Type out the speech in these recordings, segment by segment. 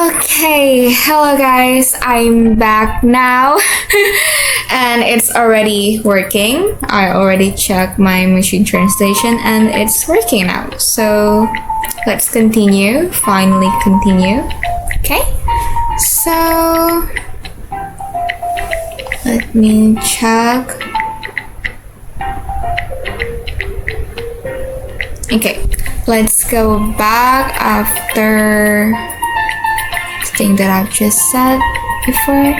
Okay, hello guys, I'm back now and it's already working. I already checked my machine translation and it's working now. So let's continue, finally continue. Okay, so let me check. Okay, let's go back after thing that I've just said before.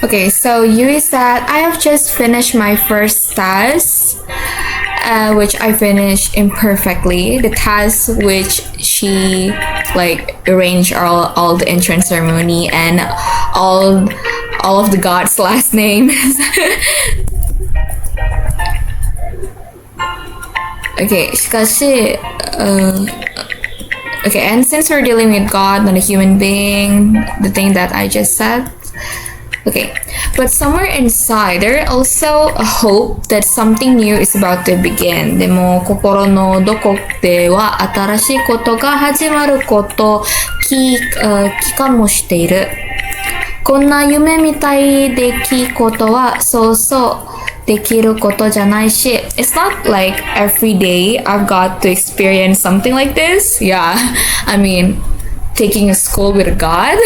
Okay, so Yui said, I have just finished my first task, which I finished imperfectly. The task which she arranged all the entrance ceremony and all of the gods' last names. Okay, しかし、Okay, and since we're dealing with God, not a human being, the thing that I just said, okay, but somewhere inside, there is also a hope that something new is about to begin. でも、心のどこでは新しいことが始まること期間もしている。こんな夢みたい出来事はそうそうできることじゃないし it's not like every day I've got to experience something like this. Yeah, I mean, taking a school with a god.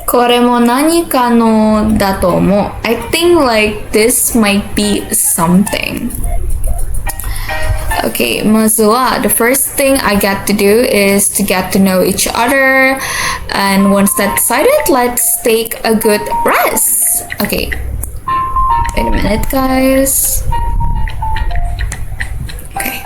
これも何かのだと思う I think like this might be something. Okay, まずは the first thing I get to do is to get to know each other, and once that's decided, let's take a good rest. Okay, wait a minute guys. Okay,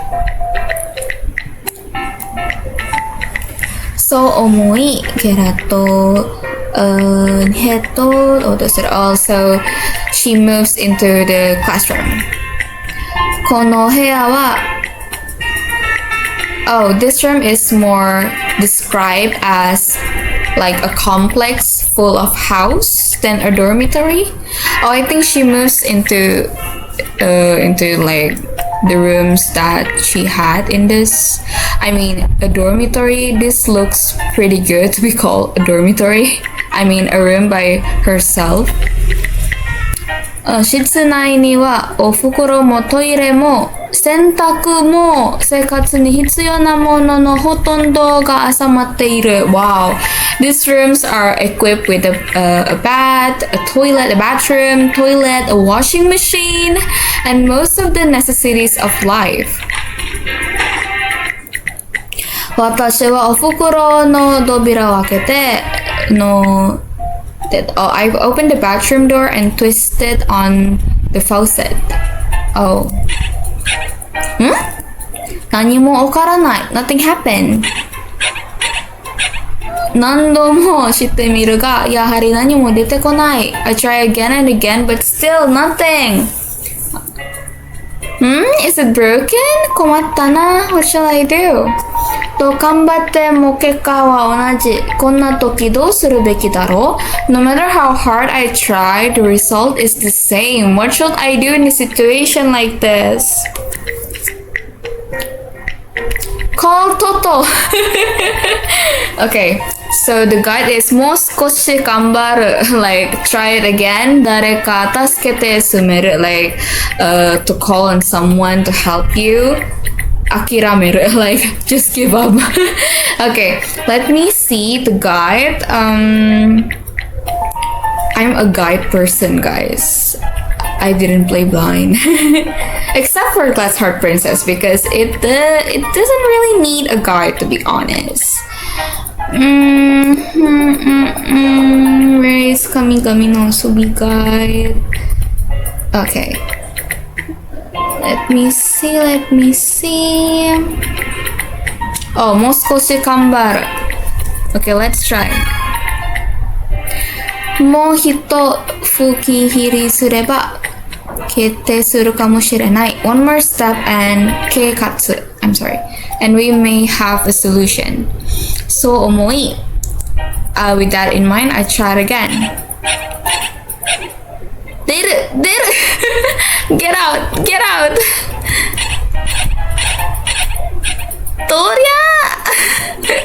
so 重いけらとヘッド does it also she moves into the classroom. この部屋はOh, this room is more described as like a complex full of house than a dormitory. Oh, I think she moves into like the rooms that she had in this. I mean, a dormitory. This looks pretty good to be called a dormitory. I mean, a room by herself. 室内にはお袋もトイレも洗濯も生活に必要なもののほとんどが収まっている。Wow, these rooms are equipped with a bed, a toilet, a bathroom, toilet, a washing machine, and most of the necessities of life. 私はお袋の扉を開けてI've opened the bathroom door and twisted on the faucet. Oh. 何も起こらない。Nothing happened. 何度もしてみるが、やはり何も出てこない。I try again and again, but still nothing. Is it broken? 困ったな。What shall I do? と頑張っても結果は同じ。こんな時どうするべきだろう No matter how hard I try, the result is the same. What should I do in a situation like this? Call Toto. Okay, so the guide is もう少し頑張る like try it again 誰か助けて住める like to call on someone to help you 諦める like just give up. Okay, let me see the guide. I'm a guide person, guys. I didn't play blind. Except for Glass Heart Princess because it doesn't really need a guide, to be honest. Where is Kamigami no Asobi guide? Okay. Let me see. Oh, もう少し頑張る Okay, let's try. もう一吹き切りすれば決定するかもしれない One more step and 計画 I'm sorry. And we may have a solution. そう思い with that in mind, I tried again. 出るGet out! とり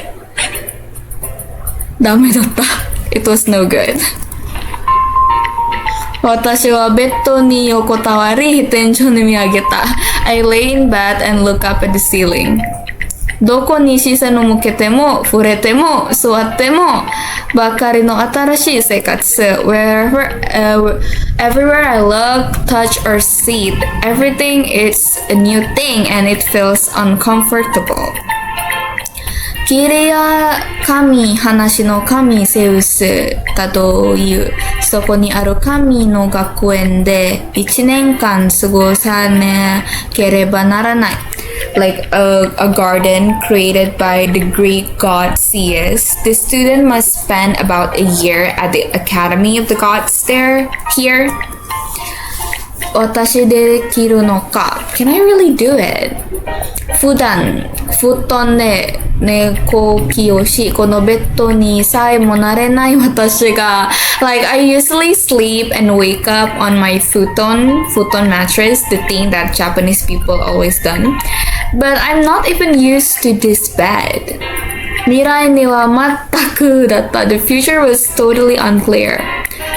ゃダメだった。It was no good. 私はベッドに横たわり、天井に見上げた。I lay in bed and look up at the ceiling. どこに視線を向けても、触れても、座っても、ばかりの新しい生活。Everywhere I look, touch or see, everything is a new thing and it feels uncomfortable. キリア神、話の神セウスだという、そこにある神の学園で1年間過ごさなければならない。Like a garden created by the Greek god Zeus. The student must spend about a year at the Academy of the Gods here. 私できるのか Can I really do it? 普段、布団で寝起きをし、このベッドにさえもなれない私が Like, I usually sleep and wake up on my futon mattress, the thing that Japanese people always done. But I'm not even used to this bed. 未来には全くだった。The future was totally unclear.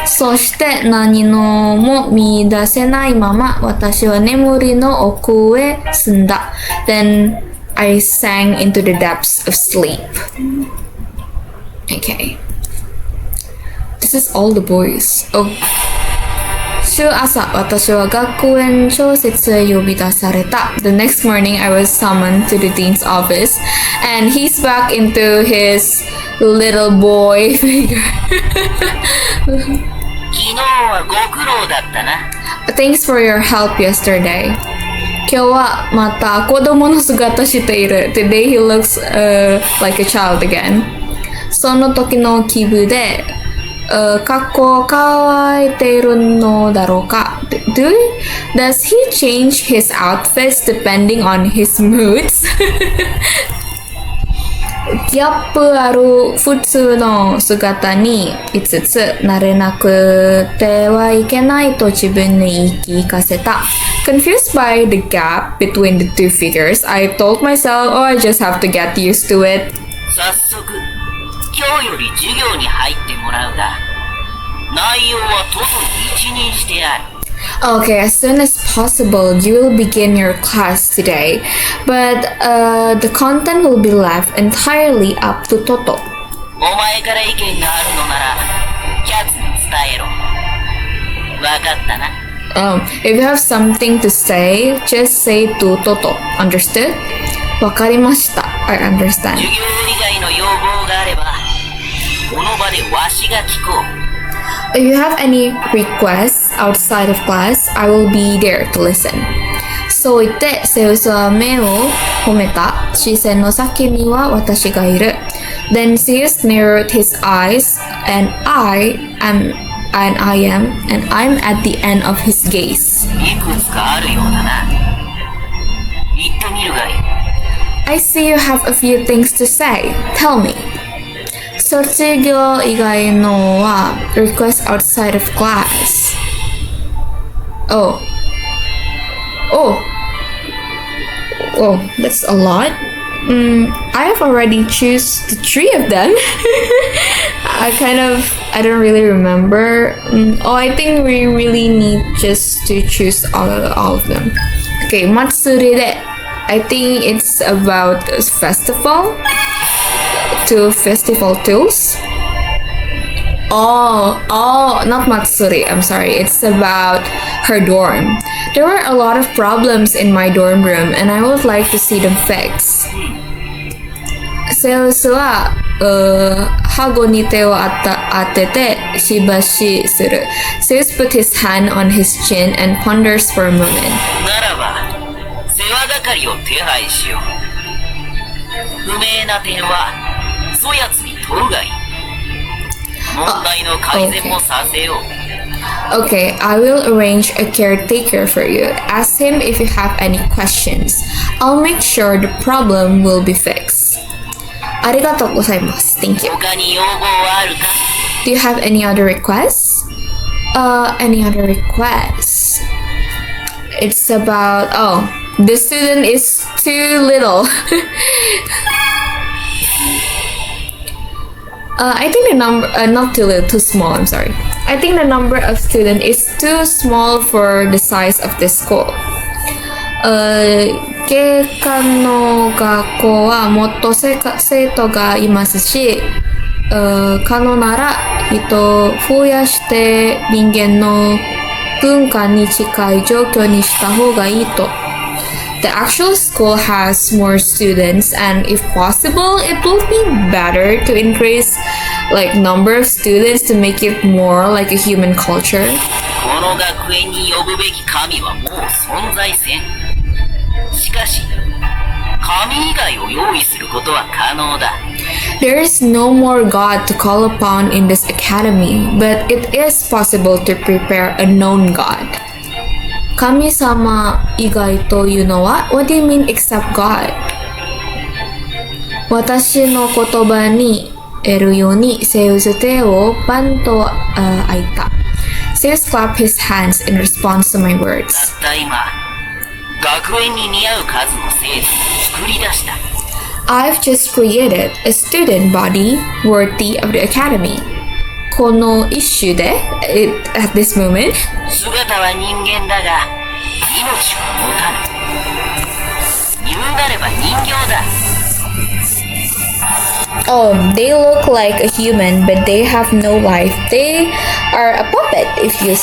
そして何のも見出せないまま私は眠りの奥へ進んだ。Then I sank into the depths of sleep. Okay. This is all the boys. Oh. 週朝、私は学園長室へ呼び出された。The next morning, I was summoned to the dean's office, and he's back into his little boy figure. 昨日はご苦労だったな。Thanks for your help yesterday. 今日はまた子供の姿している。Today he looks like a child again. その時の気分でかっこ乾いているのだろうか Does he change his outfits depending on his moods? ギャップある普通の姿に5つ慣れなくてはいけないと自分に言い聞かせた Confused by the gap between the two figures, I told myself, oh, I just have to get used to it. 早速今日より授業に入ってもらうが、内容はとそに一任してある。Okay, as soon as possible, you will begin your class today, but the content will be left entirely up to Toto. お前から意見があるのなら、キャツに伝えろ。わかったな。If you have something to say, just say to Toto. Understood? わかりました。I understand. 授業以外の要望があれば、この場でわしが聞こう。If you have any requests outside of class, I will be there to listen. そう言って、セウスは目を褒めた。視線の先には私がいる。Then Zeus narrowed his eyes, and I'm at the end of his gaze. いくつかあるようだな。言ってみるがいい。I see you have a few things to say. Tell me. 卒業以外のは request outside of class. Oh, that's a lot. I have already choose the 3 of them. I don't really remember. I think we really need just to choose all of them. Okay, Matsuri de. I think it's about a festival. 2 festival tools. Not Matsuri. I'm sorry. It's about her dorm. There were a lot of problems in my dorm room, and I would like to see them fixed. セウスは、顎に手を当ててしばしする。Zeus put his hand on his chin and ponders for a moment. ならば、世話係を手配しよう。不明な点は、そやつに問うがいい。問題の改善もさせよう。Okay, I will arrange a caretaker for you. Ask him if you have any questions. I'll make sure the problem will be fixed. ありがとうございます。Thank you. 他に要望はあるか？ Do you have any other requests? Any other requests? It's about, the student is too little. I think the number, not too little, too small, I'm sorry. I think the number of students is too small for the size of the school. 警官の学校はもっと生徒がいますし、可能なら人を増やして人間の文化に近い状況にした方がいいと。The actual school has more students, and if possible, it will be better to increase like number of students to make it more like a human culture. この学園に呼ぶべき神はもう存在せん。しかし、神以外を用意することは可能だ。There is no more God to call upon in this academy, but it is possible to prepare a known God. 神様以外というのは What do you mean except God? 私の言葉に得るようにセウス手をパンと開いた。Zeus clapped his hands in response to my words. たった今、学園に似合う数の生徒を作り出した。I've just created a student body worthy of the academy. この一種で at this moment, 姿は人間だが、命は持たぬ。言うなれば人形だ。oh, they look like a human, but they have no life. They are a puppet, if you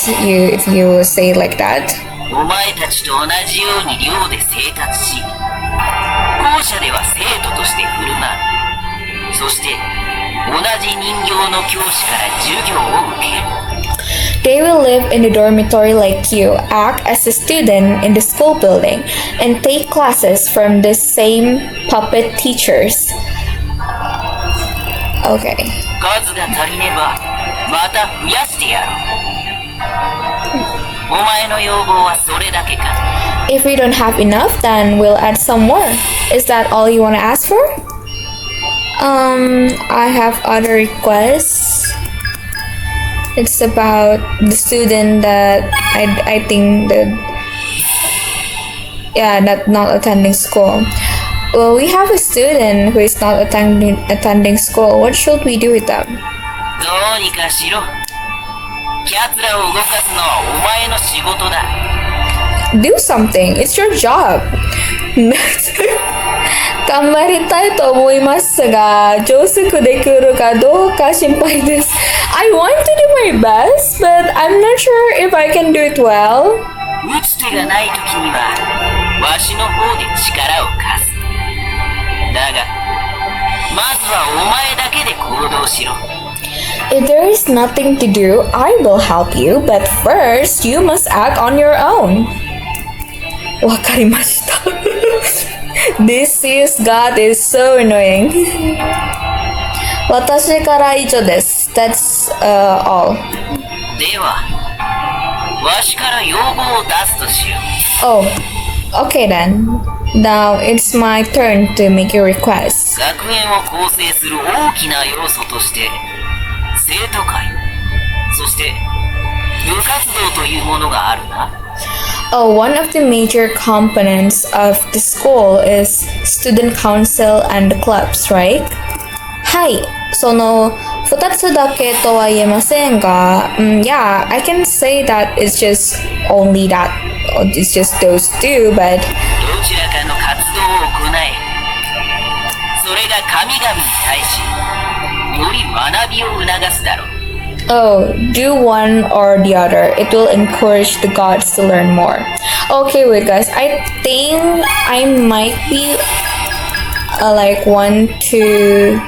say it like that. お前たちと同じように寮で生活し、校舎では生徒として振る舞う。そして、同じ人形の教師から授業を受ける。They will live in the dormitory like you, act as a student in the school building, and take classes from the same puppet teachers. Okay. 数が足りねば、また増やしてやろう。お前の要望はそれだけか。If we don't have enough, then we'll add some more. Is that all you want to ask for? I have other requests. It's about the student that I think that that not attending school. Well, we have a student who is not attending school. What should we do with them? どうにかしろ。奴らを動かすのはお前の仕事だ。Do something. It's your job. 頑張りたいと思いますが、上手くできるかどうか心配です。I want to do my best, but I'm not sure if I can do it well. 打つ手がない時には、わしの方で力を貸す。だが、まずはお前だけで行動しろ。If there is nothing to do, I will help you, but first you must act on your own. わかりました。This is God is so annoying. 私から以上です。That's all. では、わしから要望を出すとしよう。Oh, okay then. Now it's my turn to make a request. 学園を構成する大きな要素として、生徒会、そして部活動というものがあるな。Oh, one of the major components of the school is student council and clubs, right? はい、その2つだけとは言えませんが、yeah, I can say that it's just only that, it's just those two, but どちらかの活動を行え。それが神々に対し、より学びを促すだろう。Oh, do one or the other. It will encourage the gods to learn more. Okay, wait, guys. I think I might be like want to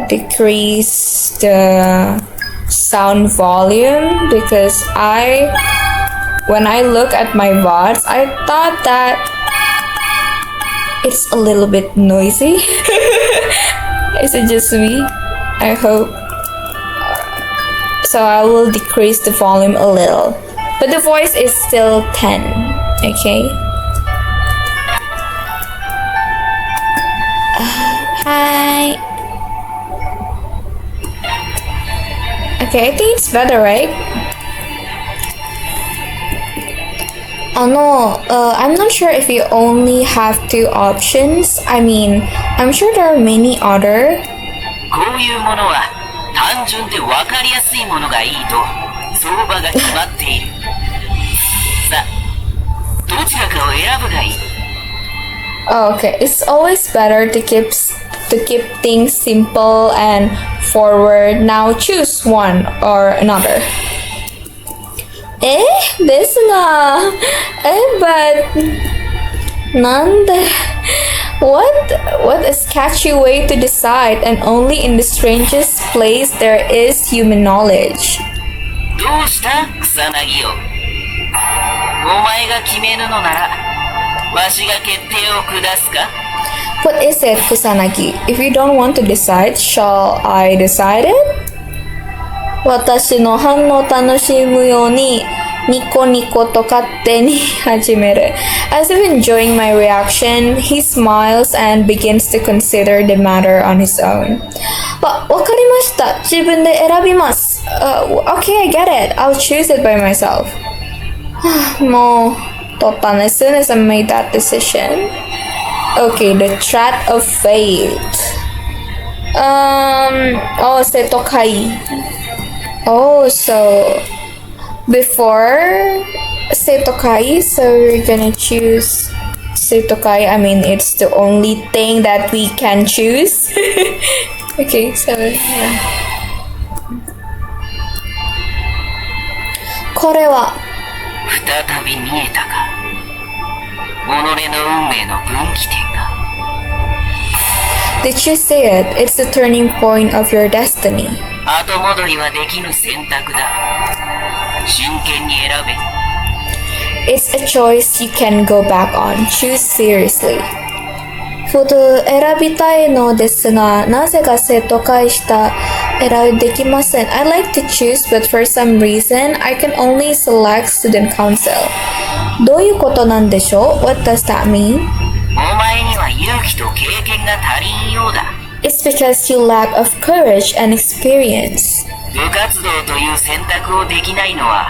decrease the sound volume because when I look at my VODs, I thought that it's a little bit noisy. Is it just me? I hope. So I will decrease the volume a little. But the voice is still 10. Okay? Hi. Okay, I think it's better, right? Oh no, I'm not sure if you only have two options. I mean, I'm sure there are many other. ここういうものは単純で分かりやすいものがいいと相場が決まっている。さあ、どちらかを選ぶがいい。Oh, okay, it's always better to keep things simple and forward. Now choose one or another. ですが、but なんで what a sketchy way to decide, and only in the strangest place there is human knowledge. どうした草薙よ。お前が決めるのならわしが決定を下すか。 What is it, Kusanagi? If you don't want to decide, shall I decide it? 私の反応を楽しむようにニコニコと勝手に始める。As if enjoying my reaction, he smiles and begins to consider the matter on his own. わかりました。自分で選びます。Okay, I get it. I'll choose it by myself. もう、取ったね。As soon as I made that decision. Okay, the threat of fate. Setokai. Oh, so before Setokai, so we're gonna choose Setokai. I mean, it's the only thing that we can choose. Okay, so yeah. これは再び見えたか。己の運命の分岐点が。Did you see it? It's the turning point of your destiny. 後戻りはできぬ選択だ。真剣に選べ。It's a choice you can go back on. Choose seriously. 選びたいのですが、なぜか生徒会した選びできません。I like to choose, but for some reason, I can only select student council. どういうことなんでしょう? What does that mean? お前には勇気と経験が足りんようだ。It's because you lack of courage and experience. 部活動という選択をできないのは、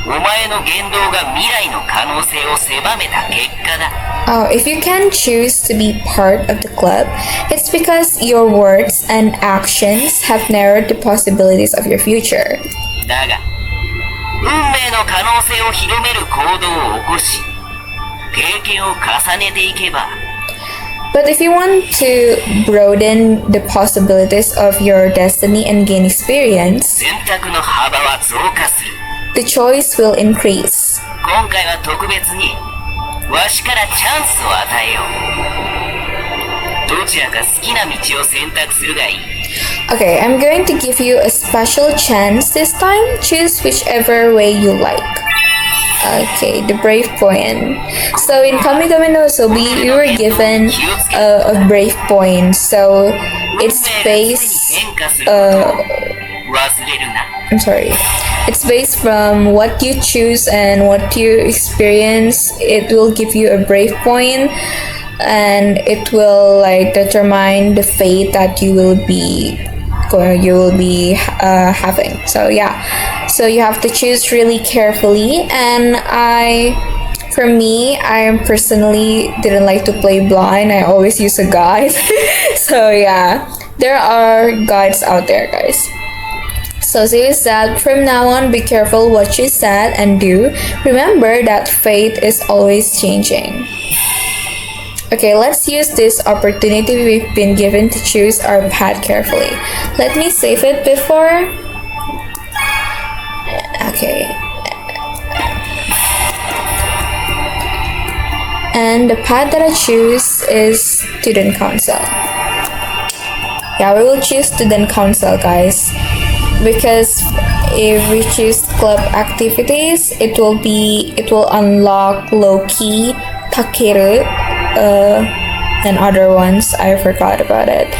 お前の言動が未来の可能性を狭めた結果だ。Oh, if you can choose to be part of the club, it's because your words and actions have narrowed the possibilities of your future. だが、運命の可能性を広める行動を起こし、経験を重ねていけば。But if you want to broaden the possibilities of your destiny and gain experience, 選択の幅は増加する。the choice will increase. 今回は特別に、わしからチャンスを与えよう。どちらか好きな道を選択するがいい。Okay, I'm going to give you a special chance this time. Choose whichever way you like. Okay, the brave point. So in Kamigami no Asobi, you were given a brave point. So it's based. I'm sorry. It's based from what you choose and what you experience. It will give you a brave point, and it will like determine the fate that you will be having. So yeah, so you have to choose really carefully. And for me, I personally didn't like to play blind. I always use a guide. So yeah, there are guides out there, guys. So say that from now on, be careful what you said and do. Remember that fate is always changing. Okay, let's use this opportunity we've been given to choose our path carefully. Let me save it before. Okay. And the path that I choose is student council. Yeah, we will choose student council, guys. Because if we choose club activities, it will unlock Loki, Takeru, and other ones. I forgot about it.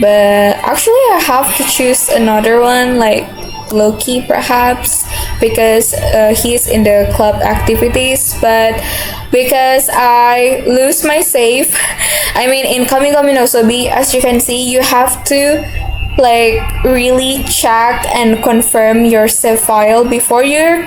But actually I have to choose another one, like Loki perhaps, because he's in the club activities. But because I lose my save, I mean in Kamigami no Asobi, as you can see, you have to like really check and confirm your save file before you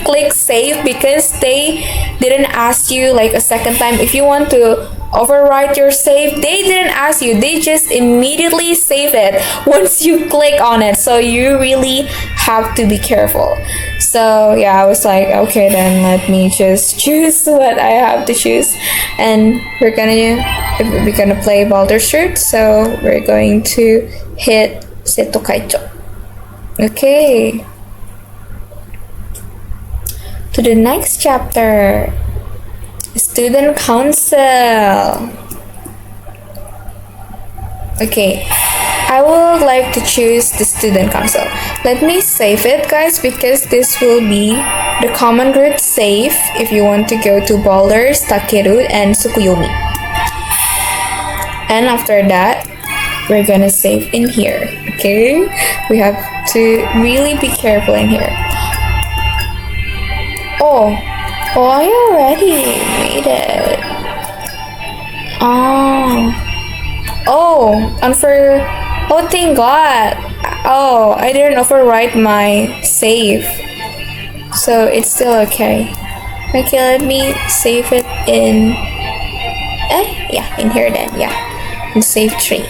click save, because they didn't ask you like a second time if you want to overwrite your save. They didn't ask you, they just immediately save it once you click on it. So you really have to be careful. So yeah, I was like, okay, then let me just choose what I have to choose. And we're gonna play Baldur's Gate. So we're going to hit Seto Kaicho. Okay. To the next chapter. Student Council. Okay, I would like to choose the Student Council. Let me save it, guys, because this will be the common route save if you want to go to Baldur's, Takeru, and Tsukuyomi. And after that, we're gonna save in here, okay? We have to really be careful in here. Oh, I already made it. Oh, thank God. Oh, I didn't overwrite my save. So it's still okay. Okay, let me save it in... yeah, in here then, yeah. In save tree.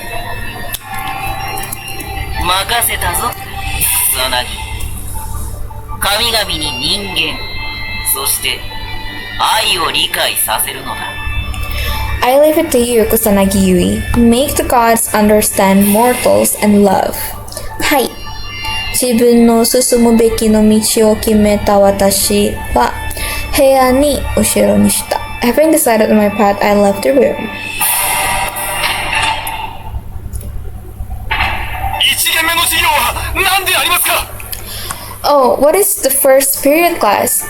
任せたぞ、草薙。神々に人間、そして愛を理解させるのだ。I leave it to you, Kusanagi Yui. Make the gods understand mortals and love. はい。自分の進むべきの道を決めた私は平安に後ろにした。Having decided on my path, I left the room. 1限目の授業は何でありますか? Oh, what is the first period class?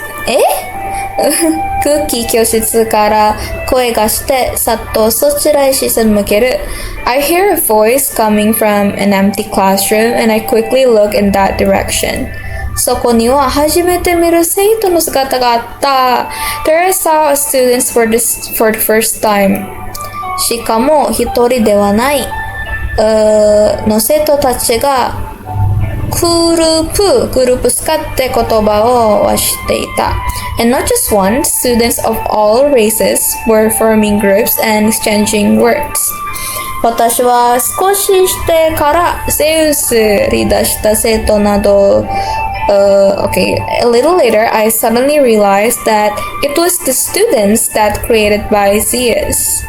空気教室から声がしてさっとそちらへ視線向ける。I hear a voice coming from an empty classroom and I quickly look in that direction. そこには初めて見る生徒の姿があった。There I saw a student for the first time. しかも一人ではない。の生徒たちがグループ使って言葉を交わしていた。And not just one, students of all races were forming groups and exchanging words. 私は少ししてからゼウスリーダーした生徒などOkay, a little later, I suddenly realized that it was the students that created by Zeus.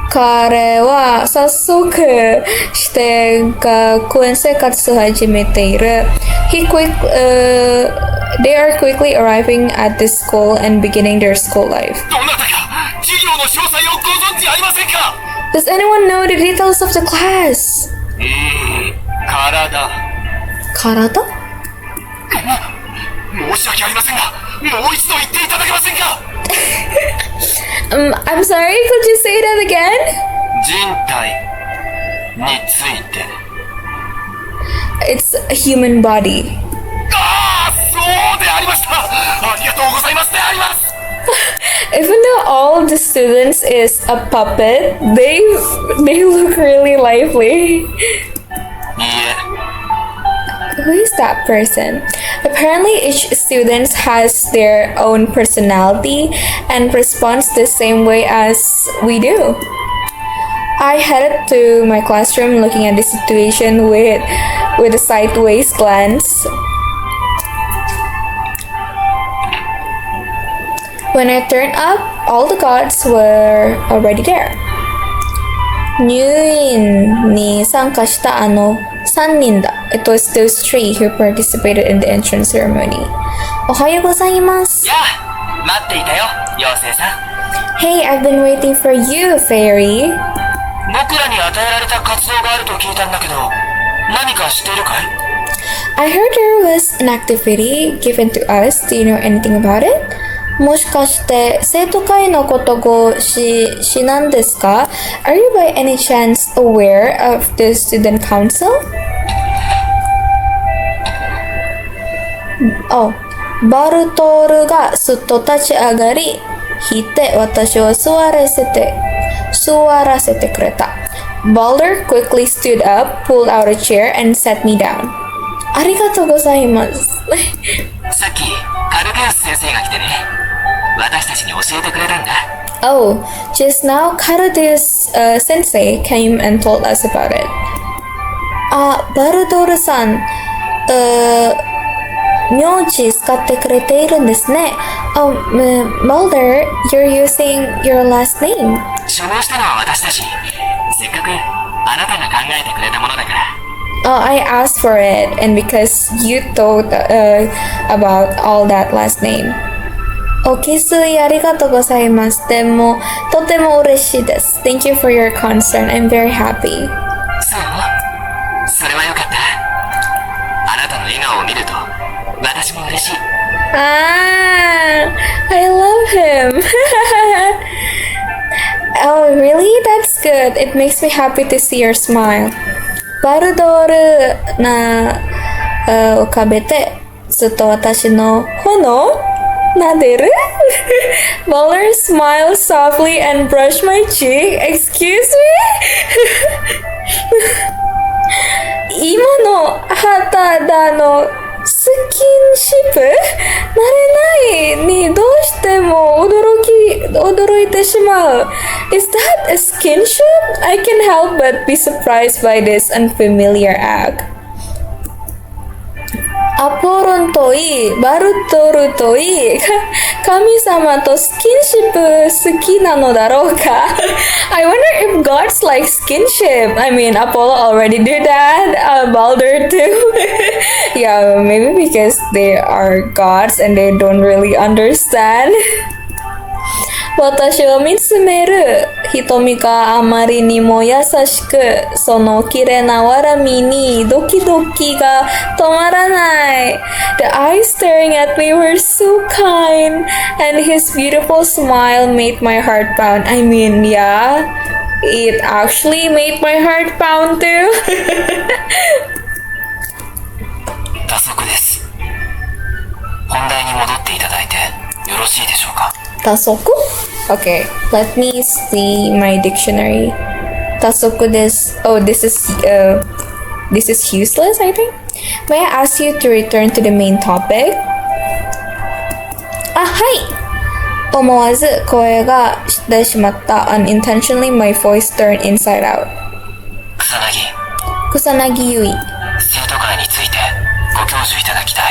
彼は早速して学園生活を始めている。They are quickly arriving at the school and beginning their school life. どなたか授業の詳細をご存知ありませんか? Does anyone know the details of the class? 体。申し訳ありませんが、もう一度言っていただけませんか? I'm sorry, could you say that again? 人体について。It's a human body. そうでありました。ありがとうございますであります。Even though all of the students is a puppet, they look really lively. いいえ。Who is that person? Apparently each student has their own personality and responds the same way as we do. I headed to my classroom looking at the situation with a sideways glance. When I turned up, all the gods were already there. 入院に参加した3人だ。It was those three who participated in the entrance ceremony. おはようございます。やあ、待っていたよ、妖精さん。Hey, I've been waiting for you, Fairy. 僕らに与えられた活動があると聞いたんだけど、何か知っているかい? I heard there was an activity given to us. Do you know anything about it? もしかして生徒会のことご知なんですか? Are you by any chance aware of the student council? Oh, バルトルがすっと立ち上がり、引いて私を座らせてくれた。Balder quickly stood up, pulled out a chair, and sat me down. ありがとうございます。さっきカルゲウス先生が来てね、私たちに教えてくれたんだ。Oh, just now Karude's sensei came and told us about it. Barudoru-san, 名字使ってくれているんですね。Oh, Mulder, you're using your last name. 処方したのは私だし、せっかくあなたが考えてくれたものだから。Oh, I asked for it, and because you thought about all that last name. お気づいありがとうございます。でも、とても嬉しいです。Thank you for your concern. I'm very happy. そう、それはよかった。あなたの笑顔を見ると、私も嬉しい。I love him. Oh, really? That's good. It makes me happy to see your smile. バルドールな浮かべて、ずっと私の炎撫でるBaller smiled softly and brushed my cheek. Excuse me? 今の肌のスキンシップ慣れないにどうしても驚いてしまう。Is that a skinship? I can't help but be surprised by this unfamiliar act. アポロンといい、バルトルといい、神様とスキンシップ好きなのだろうか I wonder if gods like skinship. I mean, Apollo already did that, Baldur too. Yeah, maybe because they are gods and they don't really understand. 私を見つめる瞳があまりにも優しく、その綺麗な笑みにドキドキが止まらない。The eyes staring at me were so kind, and his beautiful smile made my heart pound. I mean, yeah, it actually made my heart pound too. 打足です。本題に戻っていただいてよろしいでしょうか。Tasoku? Okay, let me see my dictionary. Tasoku this. Oh, this is useless, I think. May I ask you to return to the main topic? はい。思わず声がしてしまった Unintentionally, my voice turned inside out. 草薙ゆい。生徒会についてご教授いただきたい。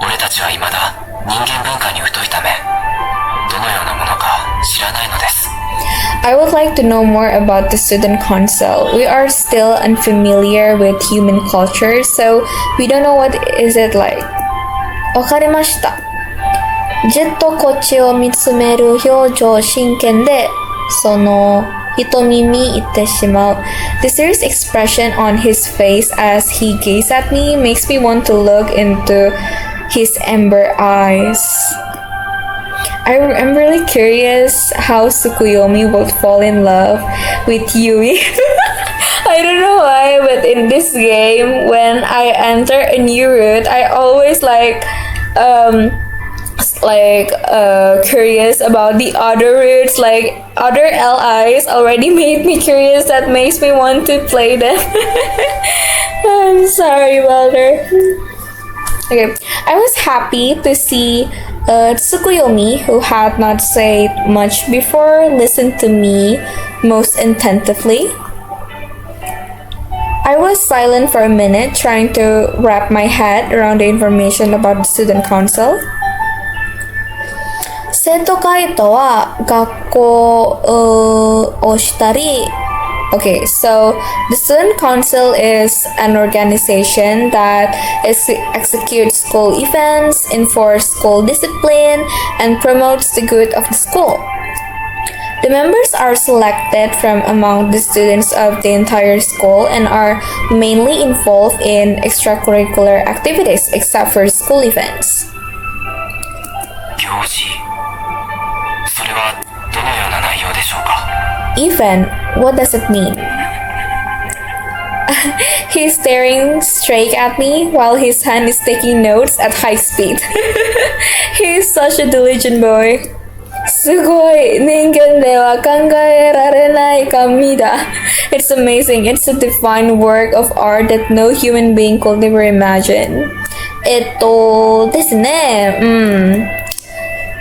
俺たちは未だ人間文化に疎いため、どのようなものか知らないのです。I would like to know more about the student council. We are still unfamiliar with human culture, so we don't know what is it like. わかりました。じっとこっちを見つめる表情真剣で、その瞳見入ってしまう。The serious expression on his face as he gazes at me makes me want to look into his amber eyes. I'm really curious how Tsukuyomi would fall in love with Yui. I don't know why, but in this game, when I enter a new route, I always curious about the other routes. Like other LIs already made me curious. That makes me want to play them. I'm sorry, Walter. Okay, I was happy to see Tsukuyomi, who had not said much before, listen to me most attentively. I was silent for a minute, trying to wrap my head around the information about the student council. 生徒会とは学校をしたり Okay, so the student council is an organization that executes school events, enforces school discipline, and promotes the good of the school. The members are selected from among the students of the entire school and are mainly involved in extracurricular activities except for school events. 行事、それはどのような内容でしょうか。Event, what does it mean? He's staring straight at me while his hand is taking notes at high speed. He's such a diligent boy. すごい人間では考えられない紙だ It's amazing. It's a divine work of art that no human being could ever imagine. ですね、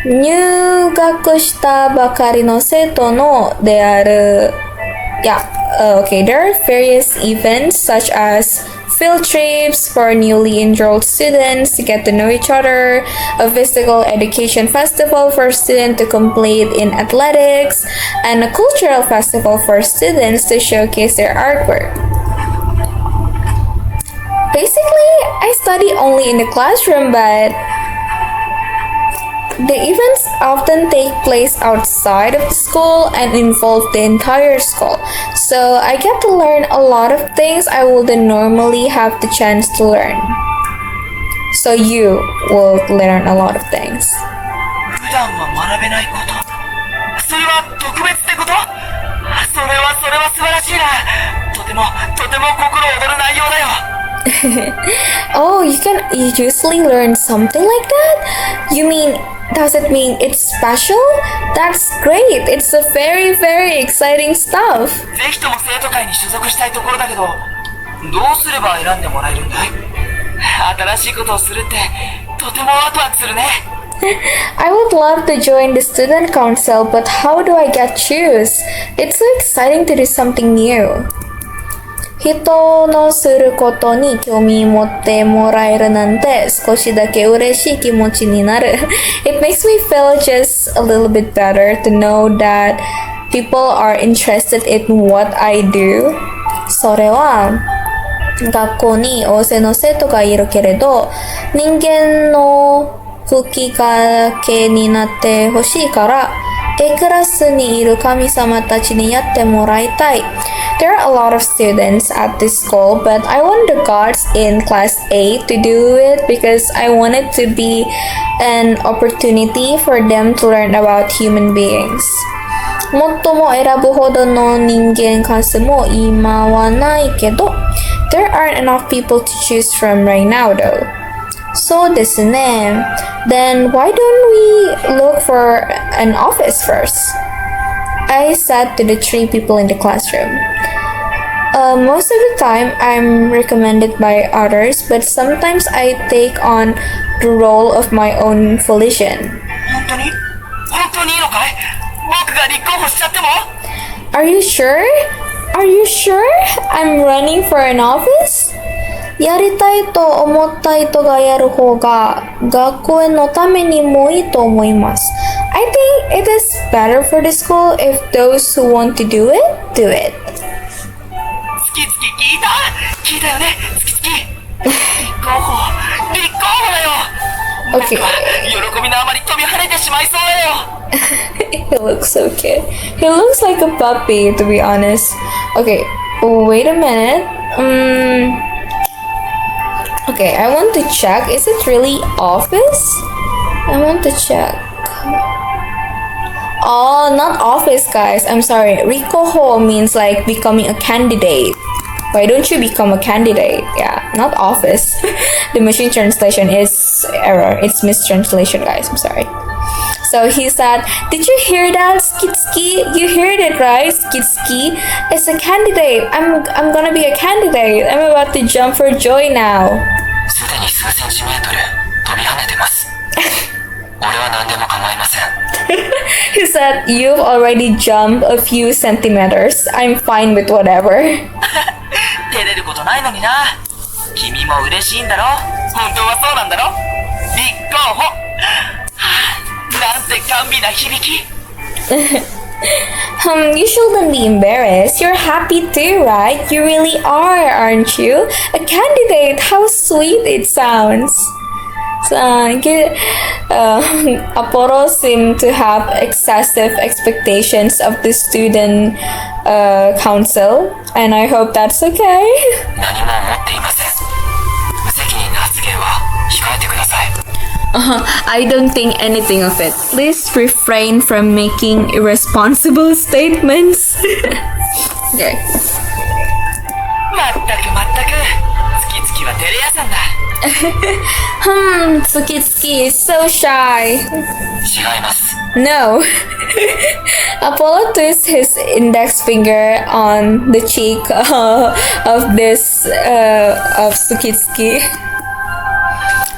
入学したばかりの生徒のである okay, there are various events such as field trips for newly enrolled students to get to know each other, a physical education festival for students to complete in athletics, and a cultural festival for students to showcase their artwork. Basically, I study only in the classroom, but the events often take place outside of the school and involve the entire school. So I get to learn a lot of things I wouldn't normally have the chance to learn. So you will learn a lot of things. 普段は学べないこと。それは特別ってこと？それは素晴らしいな。とても心躍る内容だよ。Oh, you can usually learn something like that? You mean, does it mean it's special? That's great. It's a very, very exciting stuff. ぜひとも生徒会に所属したいところだけど、どうすれば選んでもらえるんだい？新しいことをするってとてもワクワクするね。I would love to join the student council, but how do I get choose? It's so exciting to do something new. 人のすることに興味持ってもらえるなんて少しだけ嬉しい気持ちになる。It makes me feel just a little bit better to know that people are interested in what I do. それは学校に大勢の生徒がいるけれど、人間の吹きかけになってほしいから、A クラスにいる神様たちにやってもらいたい。There are a lot of students at this school, but I want the gods in class A to do it because I want it to be an opportunity for them to learn about human beings. 最も選ぶほどの人間数も今はないけど、There aren't enough people to choose from right now though. そうですね。Then why don't we look for an office first? I said to the 3 people in the classroom. Most of the time, I'm recommended by others, but sometimes I take on the role of my own volition. 本当にいいのかい？僕が立候補しちゃっても？ Are you sure? Are you sure I'm running for an office? やりたいと思った人がやる方が学校のためにもいいと思います。I think it is better for the school if those who want to do it, do it. 聞いたよね？月立候補だよ。Okay. 喜びのあまり飛び跳ねてしまいそうだよ。He looks so cute. He looks like a puppy, to be honest. Okay, wait a minute. Okay, I want to check. Is it really office? I want to check. Oh, not office, guys. I'm sorry. Rikoho means like becoming a candidate. Why don't you become a candidate? Yeah, not office. The machine translation is error. It's mistranslation, guys. I'm sorry. So he said, did you hear that, Skitsuki? You heard it, right? Skitsuki is a candidate. I'm gonna be a candidate. I'm about to jump for joy now. すでに数センチメートル飛び跳ねてます。俺は何でも構いません。He said, you've already jumped a few centimeters. I'm fine with whatever. 照れることないのにな。君も嬉しいんだろ？本当はそうなんだろ？立候補。なんて甘美な響き。You shouldn't be embarrassed. You're happy too, right? You really are, aren't you? A candidate. How sweet it sounds. So, Apollo seemed to have excessive expectations of the student council, and I hope that's okay. 何も思っていません。無責任な発言は控えてください。I don't think anything of it. Please refrain from making irresponsible statements. Okay. まったく。月々は照れ屋さんだ。Tsukitsuki is so shy. 違います。No. Apollo twists his index finger on the cheek of Tsukitsuki.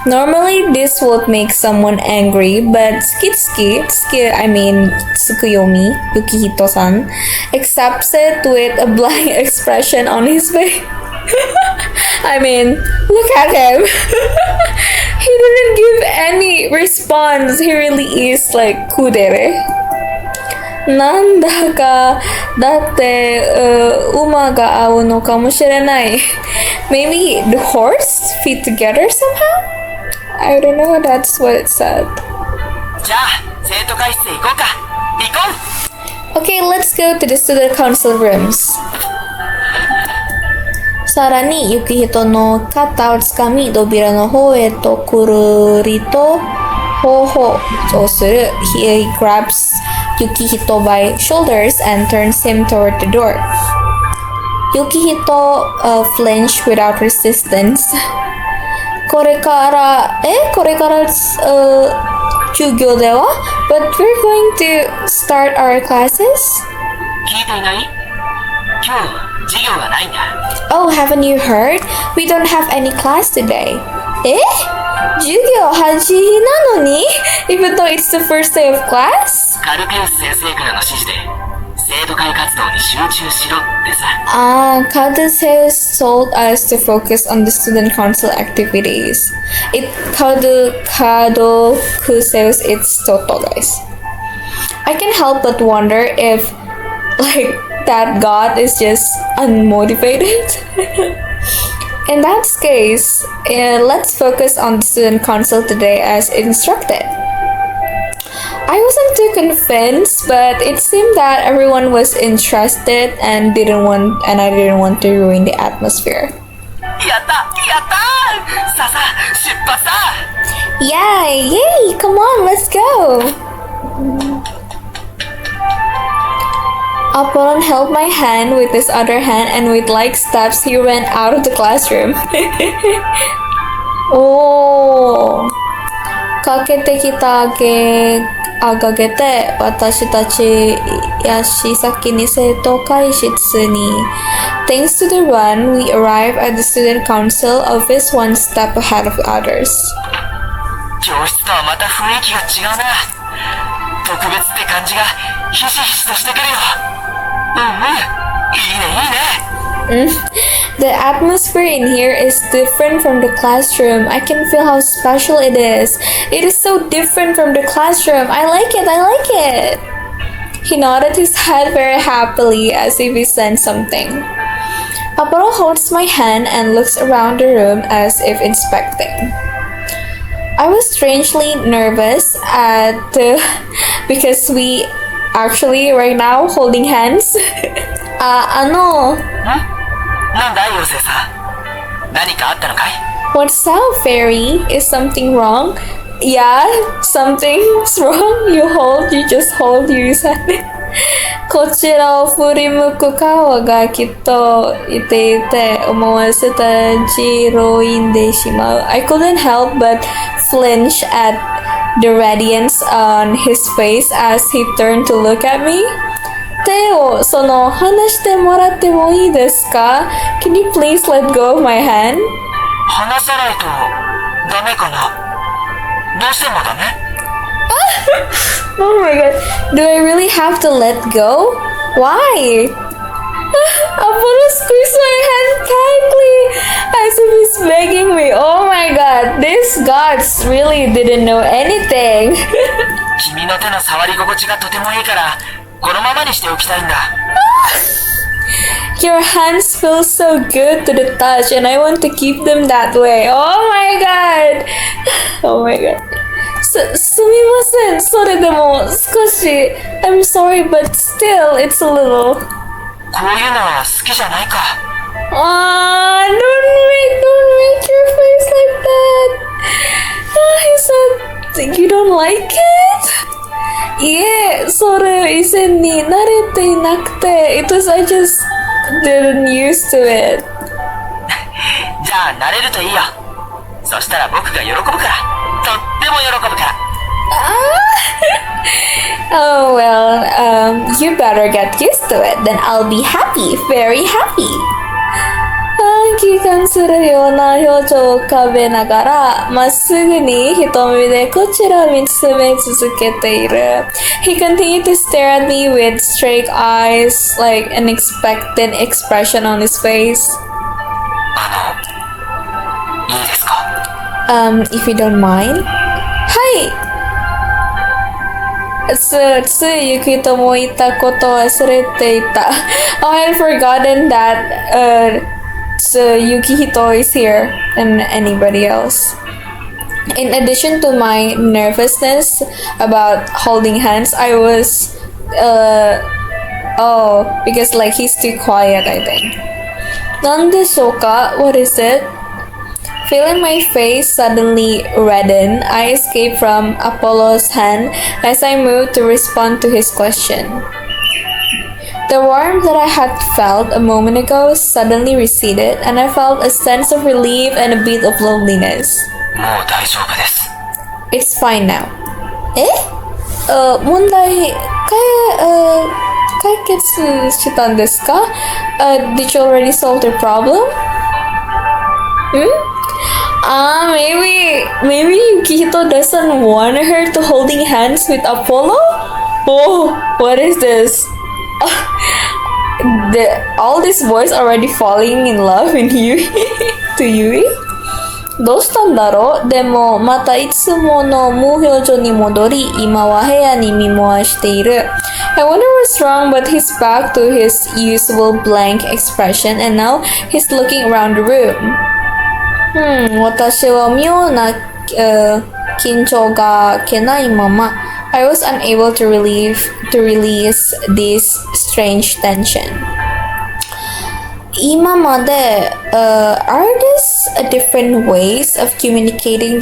Normally, this would make someone angry, but Tsukuyomi, Yukihito-san, accepts it with a blank expression on his face. I mean, look at him. He didn't give any response. He really is like kudere. なんだか、だって、馬が合うのかもしれない。Maybe the horse fit together somehow? I don't know, that's what it said. じゃあ、生徒会室へ行こうか。行こう。 Okay, let's go to the student council rooms. さらに、ユキヒトの肩をつかみ、扉の方へとくるりとほうほうとする。He grabs Yukihito by shoulders and turns him toward the door. Yukihito flinched without resistance. これから、授業では But we're going to start our classes? 聞いていない？今日、授業がないんだ。Oh, haven't you heard? We don't have any class today. 授業8時なのに Even though it's the first day of class? カルペウス先生からの指示で生徒会活動に集中しろってさ。Kaduseus told us to focus on the student council activities. Kaduseus, it's Toto, guys. I can't help but wonder if, like, that god is just unmotivated. In that case, let's focus on the student council today as instructed. I wasn't too convinced, but it seemed that everyone was interested and I didn't want to ruin the atmosphere. やったさあさあ出発だ Yay! Come on, let's go! Apollon held my hand with his other hand and with light steps he went out of the classroom. Oh! かけてきたあがけて私たちやし先に生徒会室に Thanks to the run, we arrived at the student council office one step ahead of the others. 教室とはまた雰囲気が違うな。特別って感じがひしひしとしてくるよ。いいね。The atmosphere in here is different from the classroom. I can feel how special it is. It is so different from the classroom. I like it. He nodded his head very happily as if he sensed something. Apollo holds my hand and looks around the room as if inspecting. I was strangely nervous because we actually right now holding hands. なんだい妖精さん。何かあったのかい What's up, fairy? Is something wrong? Yeah, something's wrong. You just hold your hand. こちらを振り向く顔がきっといて思わせたじろいんでしまう。I couldn't help but flinch at the radiance on his face as he turned to look at me. 手を離してもらってもいいですか Can you please let go of my hand? 離さないとダメかなどうしてもダメ Oh my god. Do I really have to let go? Why? Apollo squeezed my hand tightly as if he's begging me. Oh my god. These gods really didn't know anything. 君の手の触り心地がとてもいいからこのままにしておきたいんだ Your hands feel so good to the touch and I want to keep them that way. Oh my god. Oh my god. すみません。それでも少し I'm sorry but still it's a little こういうのは好きじゃないか don't make your face like that. He said you don't like it? いえ、それ以前に慣れていなくて It was I just didn't used to it. じゃあ慣れるといいよそしたら僕が喜ぶからとっても喜ぶから Oh well, you better get used to it. Then I'll be happy, very happy. に帰還するような表情を浮かべながら、まっすぐに瞳でこちらを見つめ続けている。He continued to stare at me with straight eyes, like an expectant expression on his face. いいですか？ If you don't mind. ついゆきとも言ったことを忘れていた。Oh, I had forgotten that Yukihito is here and anybody else. In addition to my nervousness about holding hands, I was because like he's too quiet, I think. なんでしょうか? What is it? Feeling my face suddenly redden, I escaped from Apollo's hand as I moved to respond to his question. The warmth that I had felt a moment ago suddenly receded, and I felt a sense of relief and a bit of loneliness. もう大丈夫です。 It's fine now. 問題、解決したんですか? Did you already solve the problem? Maybe Yukihito doesn't want her to holding hands with Apollo? Oh, what is this? All these boys already falling in love in Yui to Yui? どうしたんだろう? でもまたいつもの無表情に戻り、今は部屋に見回している。I wonder what's wrong, but he's back to his usual blank expression, and now he's looking around the room. 私は妙な、緊張が消えないまま I was unable to release this strange tension. 今まで、are there different ways of communicating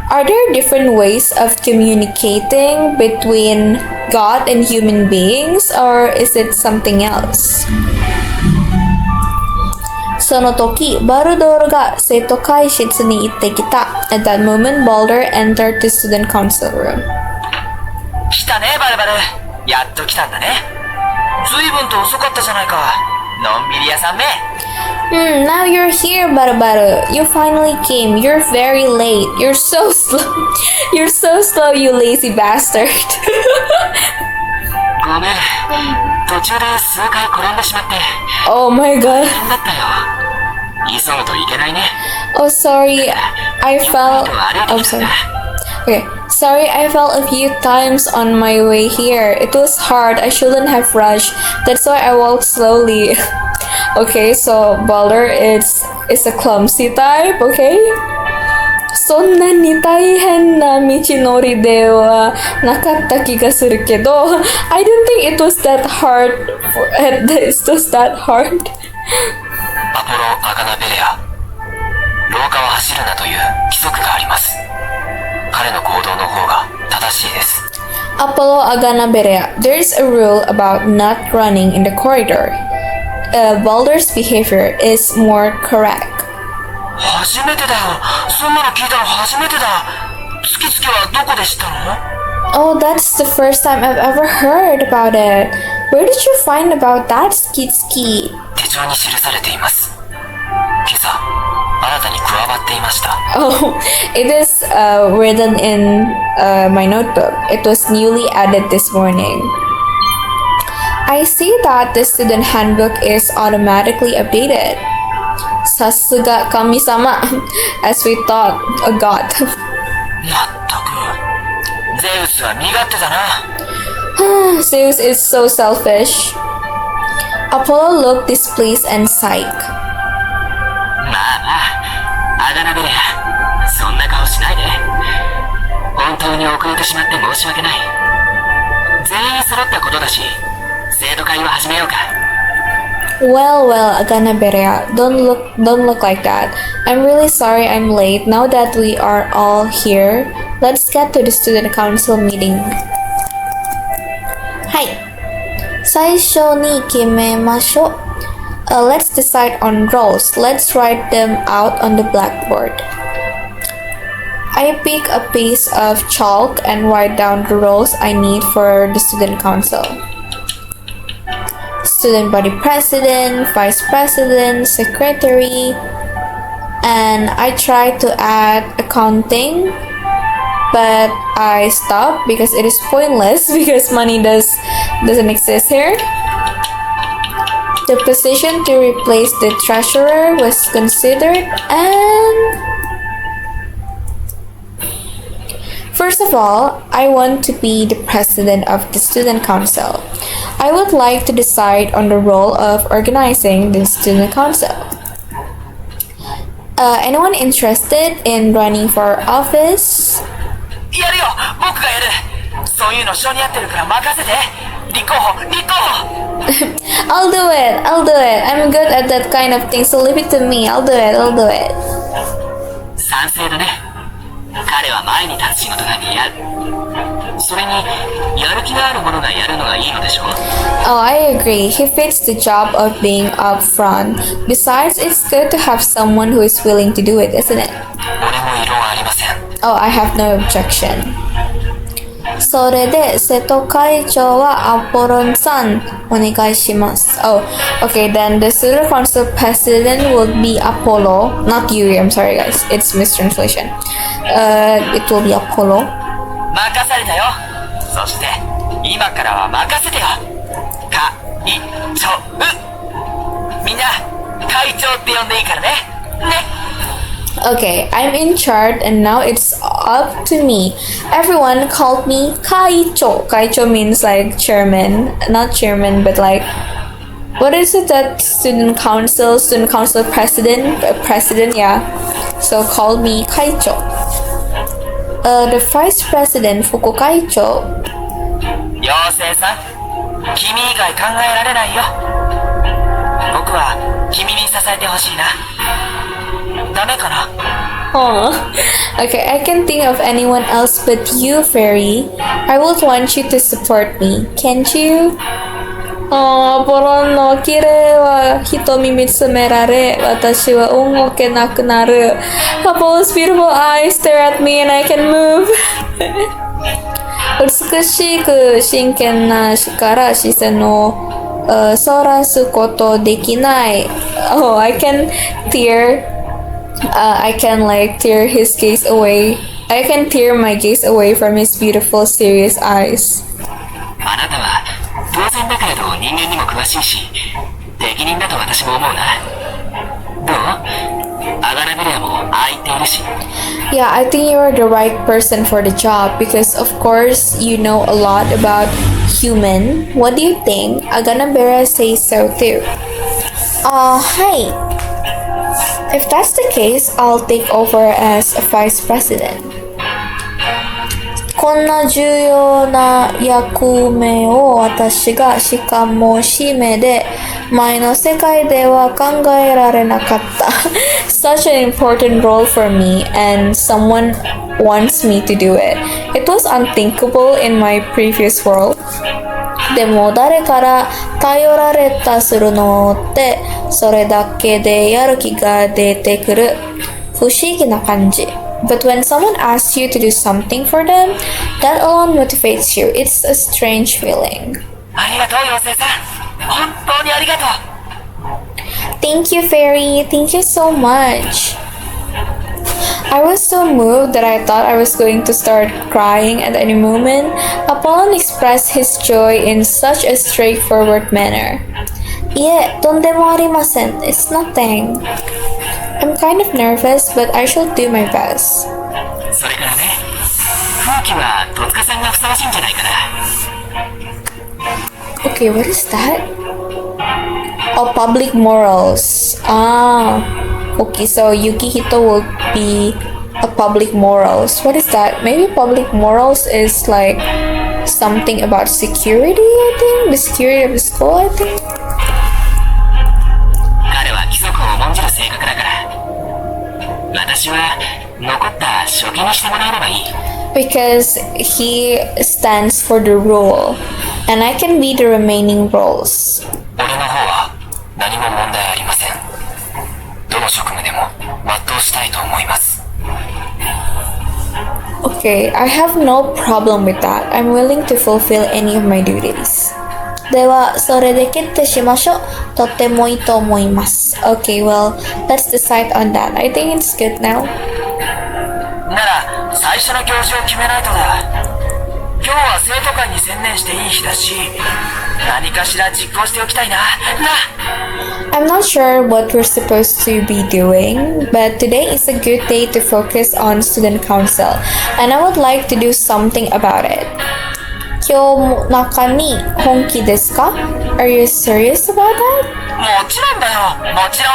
are there different ways of communicating between God and human beings, or is it something else? その時、バルドールが生徒会室に行ってきた。At that moment, Baldur entered the student council room. 来たね、バルバル。やっと来たんだね。随分と遅かったじゃないか。のんびり屋さんめ。Now you're here, Baru. You finally came. You're very late. You're so slow. You're so slow, you lazy bastard. ごめん。途中で数回転んでしまって。Oh my god. 大変だったよ。急ぐといけないね。Oh, sorry. I fell. Oh, sorry. Okay. Sorry, I fell a few times on my way here. It was hard. I shouldn't have rushed. That's why I walked slowly. Okay, so Baldur is a clumsy type, okay? そんなに大変な道のりではなかった気がするけど I don't think it was that hard. It was that hard. アポロ・アガナベレア。廊下は走るなという規則があります。彼の行動の方が正しいです。Apollo Aganaberea. There's a rule about not running in the corridor. Baldur's behavior is more correct. 初めてだよ。そんなの聞いたの初めてだ。月々はどこで知ったの? Oh, that's the first time I've ever heard about it. Where did you find about that, Skitsuki? 手帳に記されています。今朝、新たに加わっていました。Oh, it is written in my notebook. It was newly added this morning. I see that the student handbook is automatically updated. さすが神様 as we thought a god. まったく、ゼウスは身勝手だな。Zeus is so selfish. Apollo looked displeased and sighed. まあ、アガナベレア、そんな顔しないで。本当に遅れてしまって申し訳ない。全員揃ったことだし、生徒会を始めようか。Well, Aganaberea, don't look like that. I'm really sorry I'm late. Now that we are all here, let's get to the student council meeting. はい。最初に決めましょう。Let's decide on roles. Let's write them out on the blackboard. I pick a piece of chalk and write down the roles I need for the student council. student body president, vice president, secretary, and I tried to add accounting, but I stopped because it is pointless because money doesn't exist here. The position to replace the treasurer was considered, and first of all, I want to be the president of the student council. I would like to decide on the role of organizing the student council. Anyone interested in running for office? やるよ、僕がやる。そういうの性に合ってるから任せて。立候補。I'll do it. I'm good at that kind of thing, so leave it to me. I'll do it. 賛成だね。彼は前に立つ仕事が似合う。それに、やる気がある者がやるのがいいのでしょう。Oh, I agree. He fits the job of being up front. Besides, it's good to have someone who is willing to do it, isn't it? 俺も異論はありません。Oh, I have no objection. それで、瀬戸会長はアポロンさん、お願いします。Oh, okay, then the student council president will be Apollo. Not Yuri, I'm sorry guys. It's mistranslation. It will be Apollo. 任されたよ。そして、今からは任せてよ。会長。みんな、会長って呼んでいいからね。ね。Okay, I'm in charge and now it's up to me. Everyone called me Kaicho. Kaicho means like chairman, not chairman, but like what is it that student council president, yeah. So called me Kaicho. The vice president, Fuku Kaicho. 妖精さん、君以外考えられないよ。僕は君に支えてほしいな。ダメかな？ Oh, okay, I can't think of anyone else but you, Fairy. I would want you to support me, can't you? Oh, ポロンの綺麗は瞳見つめられ、私は動けなくなる。Apollo's beautiful eyes stare at me and I can move. 美しく真剣な力、視線をそらすことできない。Oh, I can like tear his gaze away. I can tear my gaze away from his beautiful, serious eyes. あなたは当然だけれど人間にも詳しいし、適任だと私も思うな。どう？アガナベレアもああ言っているし。Yeah, I think you're the right person for the job because of course you know a lot about human. What do you think? Aganabera says so too. Hi. If that's the case, I'll take over as a vice president. こんな重要な役目を私がしかも使命で前の世界では考えられなかった。Such an important role for me and someone wants me to do it. It was unthinkable in my previous world. でも誰から頼られたするのってそれだけでやる気が出てくる不思議な感じ。But when someone asks you to do something for them, that alone motivates you. It's a strange feeling. ありがとう、妖精さん。本当にありがとう。Thank you, Fairy. Thank you so much. I was so moved that I thought I was going to start crying at any moment. Apollon expressed his joy in such a straightforward manner. Yeah, とんでもありません. It's nothing. I'm kind of nervous, but I shall do my best. それからね、風紀は戸塚さんがふさわしいんじゃないかな。Okay, what is that? Oh, public morals. Okay, so Yukihito will be a public morals. What is that? Maybe public morals is like something about security, I think? The security of the school, I think? 彼は規則を重んじる性格だから。私は残った書記にしてもらえればいい。Because he stands for the rule, and I can be the remaining roles. 俺の方は何も問題ありません。どの職務でも全うしたいと思います。Okay, I have no problem with that. I'm willing to fulfill any of my duties. では、それで決定しましょう。とってもいいと思います。Okay, well, let's decide on that. I think it's good now. なら最初の行事を決めないとだ。今日は生徒会に専念していい日だし、何かしら実行しておきたいな。I'm not sure what we're supposed to be doing, but today is a good day to focus on student council, and I would like to do something about it. 今日中に本気ですか? Are you serious about that? もちろんだよ、もちろん。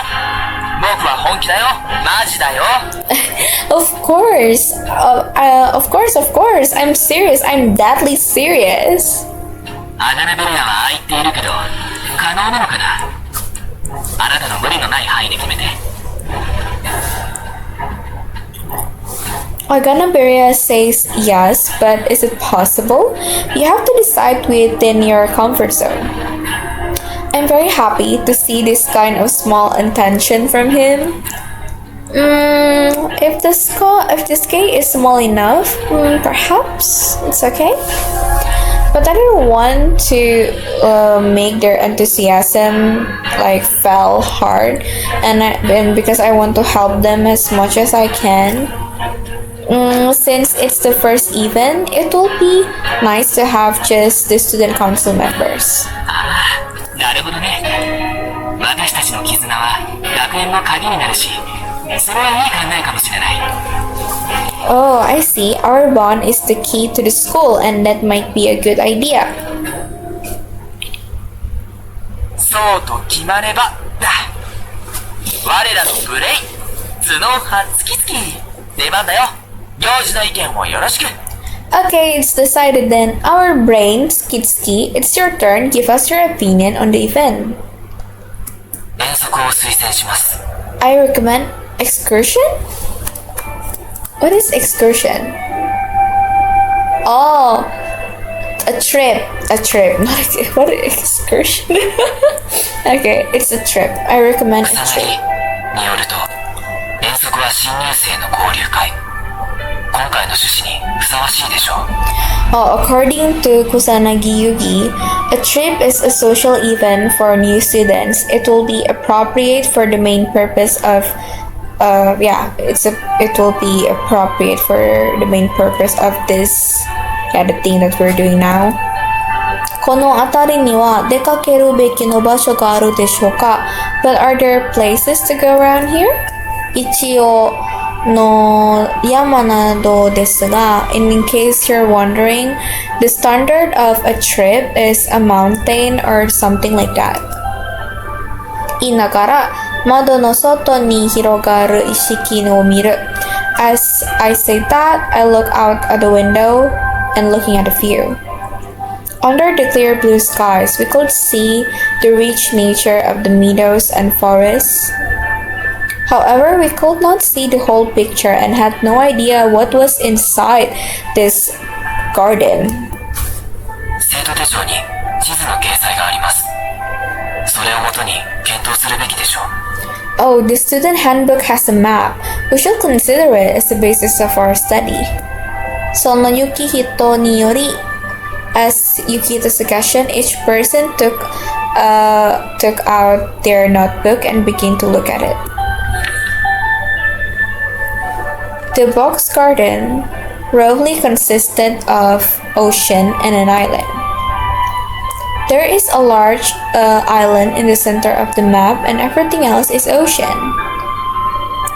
僕は本気だよ、マジだよ。Of course, of course. I'm serious. I'm deadly serious. アガナベレアはああ言っているけど、可能なのかな。あなたの無理のない範囲で決めて。Organaberia says yes, but is it possible? You have to decide within your comfort zone. I'm very happy to see this kind of small intention from him. If the skate is small enough, perhaps it's okay. But I don't want to make their enthusiasm like fell hard, and because I want to help them as much as I can. Since it's the first event, it will be nice to have just the student council members. なるほどね。私たちの絆は学園の鍵になるし、それはいい考えかもしれない。Oh, I see. Our bond is the key to the school, and that might be a good idea. そうと決まればだ。我らのブレイ、頭脳派ツキツキ、出番だよ。行事の意見をよろしく。Okay, it's decided then. Our brain, Skitsky, it's your turn. Give us your opinion on the event. 遠足を推薦します。I recommend excursion? What is excursion? Oh, a trip. A trip. What is excursion? Okay, it's a trip. I recommend a 草薙 trip. によると、遠足は新入生の交流会。今回の趣旨にふさわしいでしょう。Oh, according to Kusanagi Yugi, a trip is a social event for new students. It will be appropriate for the main purpose of it will be appropriate for the main purpose of this the thing that we're doing now. この辺りには出かけるべきの場所があるでしょうか? But are there places to go around here? 一応の山などですが in case you're wondering, the standard of a trip is a mountain or something like that. 言いながら窓の外に広がる意識を見る As I say that, I look out at the window and looking at the view. Under the clear blue skies, we could see the rich nature of the meadows and forests. However, we could not see the whole picture and had no idea what was inside this garden. 生徒手帳に地図の掲載があります。それをもとに検討するべきでしょう。Oh, the student handbook has a map. We should consider it as the basis of our study. そのYukihitoにより As Yukihito's suggestion, each person took out their notebook and began to look at it. The box garden roughly consisted of ocean and an island. There is a large island in the center of the map and everything else is ocean.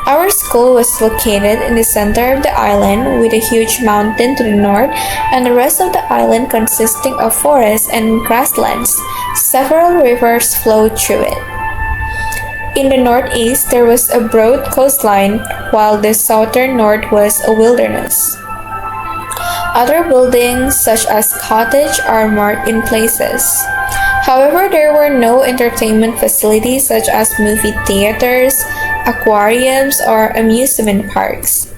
Our school was located in the center of the island with a huge mountain to the north and the rest of the island consisting of forests and grasslands. Several rivers flowed through it. In the northeast, there was a broad coastline, while the southern north was a wilderness. Other buildings, such as cottages, are marked in places. However, there were no entertainment facilities such as movie theaters, aquariums, or amusement parks.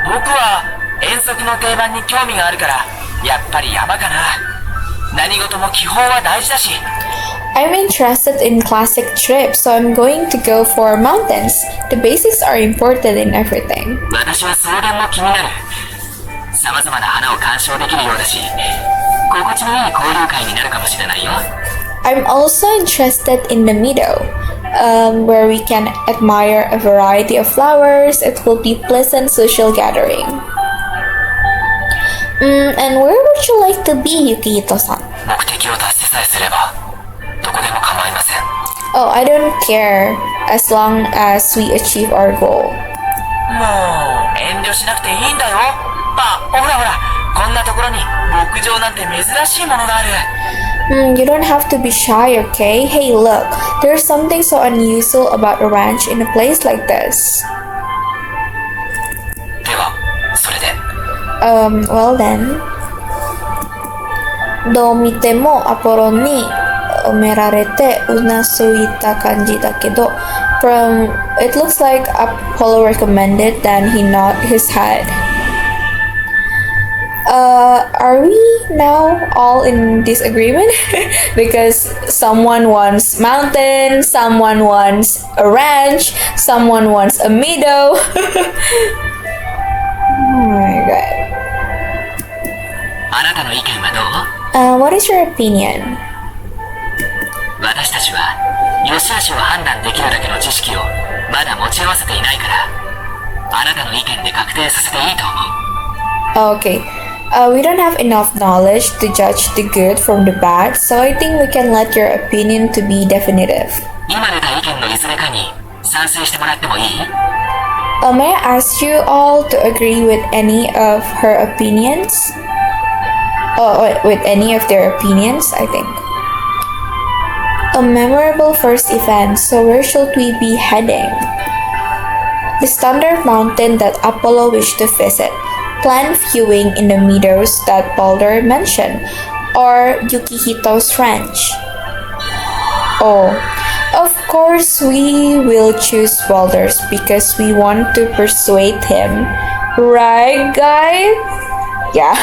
僕は遠足の定番に興味があるから、やっぱり山かな。何事も基本は大事だし。I'm interested in classic trips, so I'm going to go for mountains. The basics are important in everything. 私は草原も気になる。様々な花を鑑賞できるようだし、心地のいい交流会になるかもしれないよ。 I'm also interested in the meadow, where we can admire a variety of flowers. It will be pleasant social gathering. And where would you like to be, Yukihito-san? 目的を達成さえすればどこでも構いません。 Oh, I don't care as long as we achieve our goal. もう遠慮しなくていいんだよ。あ、ほらほら、こんなところに牧場なんて珍しいものがある。 You don't have to be shy, okay? Hey, look, there's something so unusual about a ranch in a place like this. ではそれで Well then. どう見てもアポロに褒められてうなずいた感じだけど From it looks like Apollo recommended, then he nodded his head. Are we now all in disagreement? Because someone wants mountain, someone wants a ranch, someone wants a meadow. Oh my god. あなたの意見はどう？ What is your opinion? 私たちは良し悪しを判断できるだけの知識をまだ持ち合わせていないからあなたの意見で確定させていいと思う。 Okay. We don't have enough knowledge to judge the good from the bad, so I think we can let your opinion to be definitive. 今出た意見のいずれかに賛成してもらってもいい？ May I ask you all to agree with any of her opinions? With any of their opinions, I think. A memorable first event, so where should we be heading? The standard mountain that Apollo wished to visit, planned viewing in the meadows that Balder mentioned, or Yukihito's ranch. Oh, of course we will choose Balder's because we want to persuade him. Right, guys? Yeah.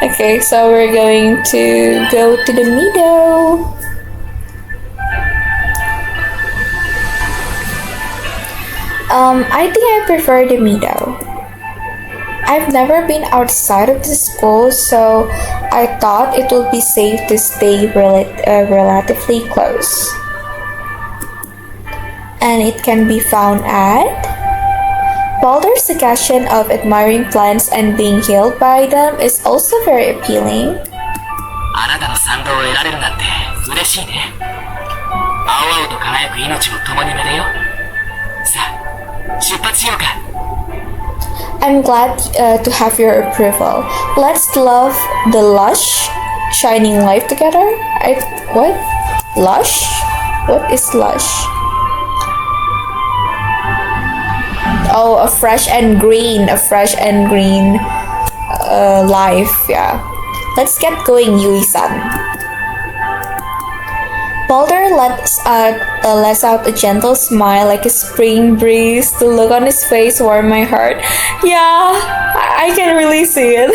Okay, so we're going to go to the meadow. I think I prefer the meadow. I've never been outside of the school, so I thought it would be safe to stay relatively close. And it can be found at... Balder's suggestion of admiring plants and being healed by them is also very appealing. あなたの賛同を得られるなんて嬉しいね。青々と輝く命を共にめでよ。さあ、出発しようか。 I'm glad to have your approval. Let's love the lush, shining life together. What? Lush? What is lush? Oh, a fresh and green life, yeah. Let's get going, Yui-san. Balder lets out a gentle smile like a spring breeze. The look on his face warmed my heart. Yeah, I can really see it.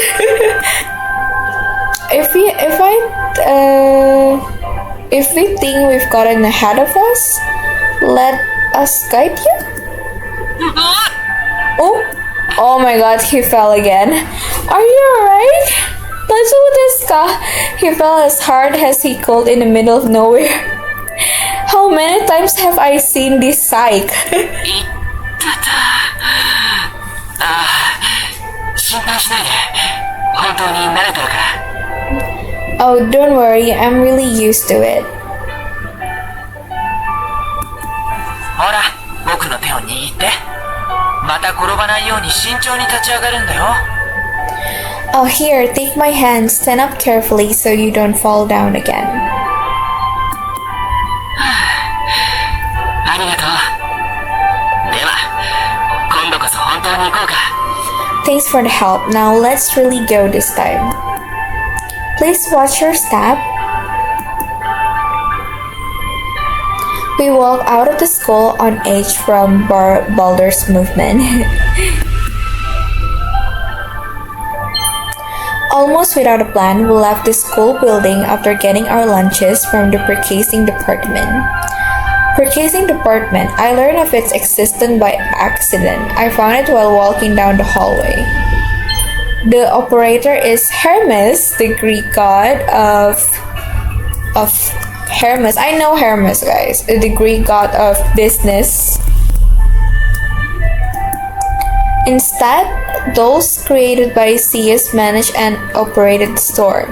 If we think we've gotten ahead of us, let us guide you. Oh my god, he fell again. Are you alright? He fell as hard as he could in the middle of nowhere. How many times have I seen this sight? 心配しないで。本当に慣れてるから。 Oh, don't worry, I'm really used to it. ほら、僕の手を握って。また転ばないように慎重に立ち上がるんだよ。 Oh, here, take my hand. Stand up carefully so you don't fall down again. ありがとう。では、今度こそ本当に行こうか。 Thanks for the help. Now let's really go this time. Please watch your step. We walk out of the school unaged from Balder's movement. Almost without a plan, we left the school building after getting our lunches from the purchasing department. I learned of its existence by accident. I found it while walking down the hallway. The operator is Hermes, the Greek god of Hermes. I know Hermes, guys. The Greek god of business. Instead, those created by Zeus manage and operated the store.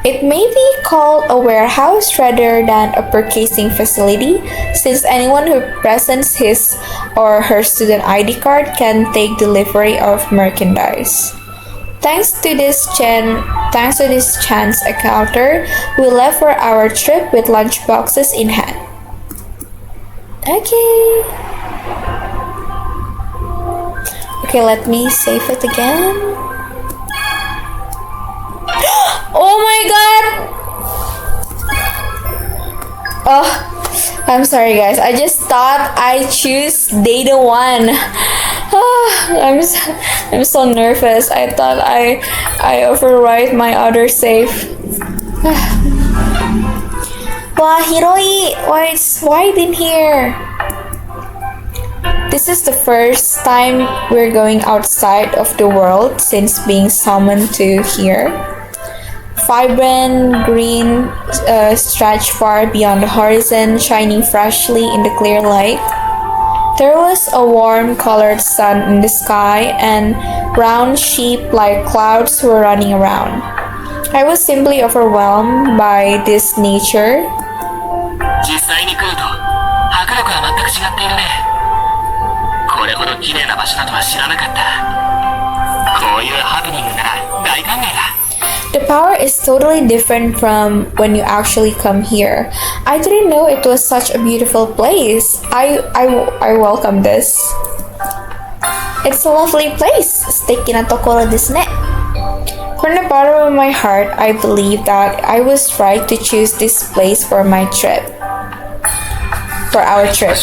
It may be called a warehouse rather than a purchasing facility, since anyone who presents his or her student ID card can take delivery of merchandise. Thanks to this chance encounter, we left for our trip with lunch boxes in hand. Okay. Okay, let me save it again. Oh my god! Oh, I'm sorry guys. I just thought I choose data 1. I'm so nervous. I thought I overwrite my other save. Wow, Hiroi, why it's white in here? This is the first time we're going outside of the world since being summoned to here. Vibrant green stretched far beyond the horizon, shining freshly in the clear light. There was a warm-colored sun in the sky, and brown sheep-like clouds were running around. I was simply overwhelmed by this nature. 実際に来ると迫力は全く違っているね。これほど綺麗な場所だとは知らなかった。こういうハプニングなら大歓迎だ。The power is totally different from when you actually come here. I didn't know it was such a beautiful place. I welcome this. It's a lovely place. 素敵なところですね。From the bottom of my heart, I believe that I was right to choose this place for my trip. For our trip.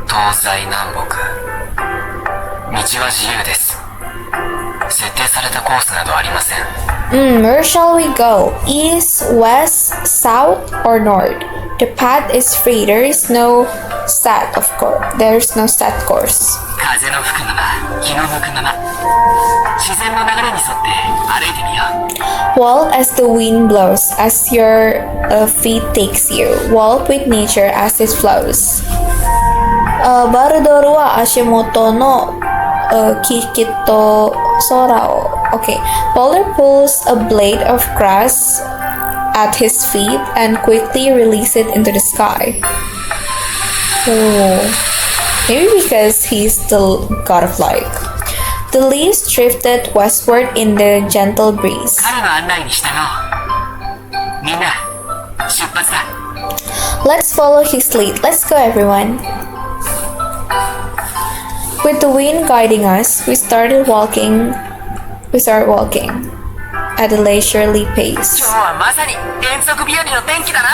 東西南北。道は自由です。設定されたコースなどありません。Where shall we go? East, west, south, or north? The path is free. There is no set, of course. There's no set course. 風の吹くまま、気の向くまま。自然の流れに沿って歩いてみよう。Walk as the wind blows, as your feet takes you. Walk with nature as it flows. バルドルは足元のKikito Sorao. Okay. Boulder pulls a blade of grass at his feet and quickly releases it into the sky. Oh. Maybe because he's the god of light. The leaves drifted westward in the gentle breeze. 彼の案内に従おう。みんな、出発だ。Let's follow his lead. Let's go, everyone. With the wind guiding us, we started walking at a leisurely pace. 今日はまさに遠足日和の天気だな。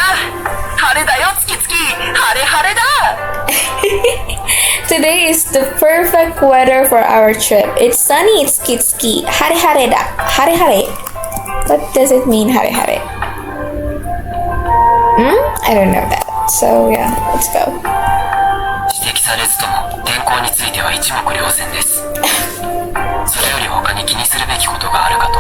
晴れだよ、月々。晴れ晴れだ。Today is the perfect weather for our trip. It's sunny, it's kitski. Hare hare da. Hare hare. What does it mean, hare hare? I don't know that. So yeah, let's go. 指摘されずとも天候については一目瞭然です。それより他に気にするべきことがあるかと。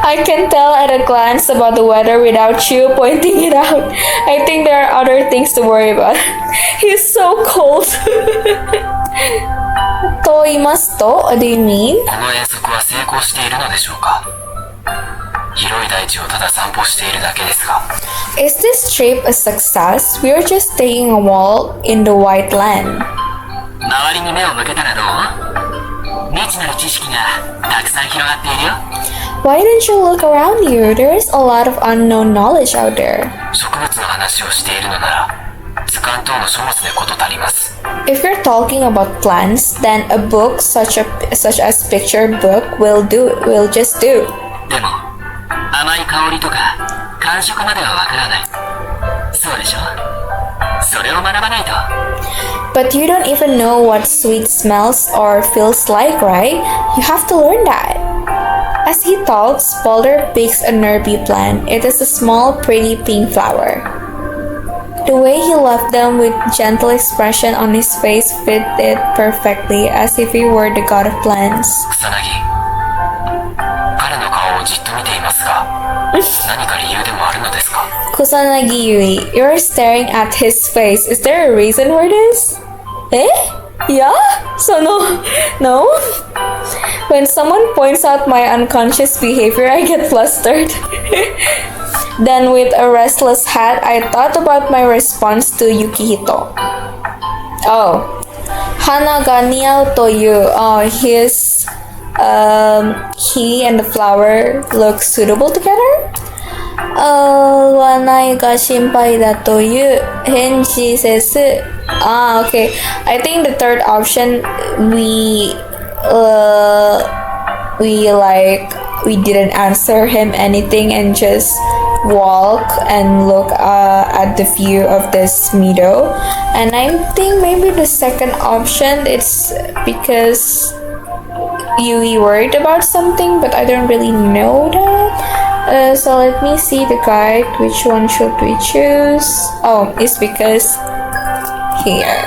I can tell at a glance about the weather without you pointing it out. I think there are other things to worry about. He's so cold. と言いますと What do you mean? この遠足は成功しているのでしょうか。広い大地をただ散歩しているだけですが。Is this trip a success? We are just taking a walk in the white land. 周りに目を向けたらどう？未知なる知識がたくさん広がっているよ。Why don't you look around you? There is a lot of unknown knowledge out there. 植物の話をしているのなら、図鑑等の書物で事足ります。If you're talking about plants, then a book such as picture book will just do. でも、甘い香りとか感触まではわからない。そうでしょ？それを学ばないと。But you don't even know what sweet smells or feels like, right? You have to learn that. As he talks, Boulder picks a nervy plant. It is a small, pretty pink flower. The way he left them with gentle expression on his face fit it perfectly, as if he were the god of plants. 草薙、何か理由でもあるのですか？ Kusanagi Yui, you're staring at his face. Is there a reason for this? Eh? Yeah? So no? When someone points out my unconscious behavior, I get flustered. Then with a restless head, I thought about my response to Yukihito. Oh. Hana ga niau toyu. Oh, he and the flower look suitable together? Wanai ga shinpai da toyu henji sesu. Ah, okay. I think the third option we didn't answer him anything and just walk and look at the view of this meadow. And I think maybe the second option it's because Yui worried about something, but I don't really know that. So let me see the guide. Which one should we choose? Oh, it's because here.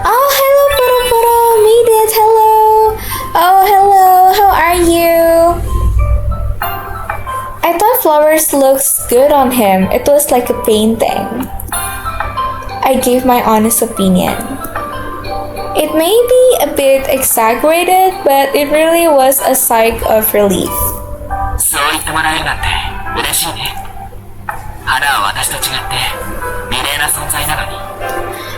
Oh, hello, Poro. Made it. Hello. Oh, hello. How are you? I thought flowers looks good on him. It was like a painting. I gave my honest opinion. It may be a bit exaggerated, but it really was a sigh of relief. そう言ってもらえるなんて嬉しいね。花は私と違って美麗な存在なのに。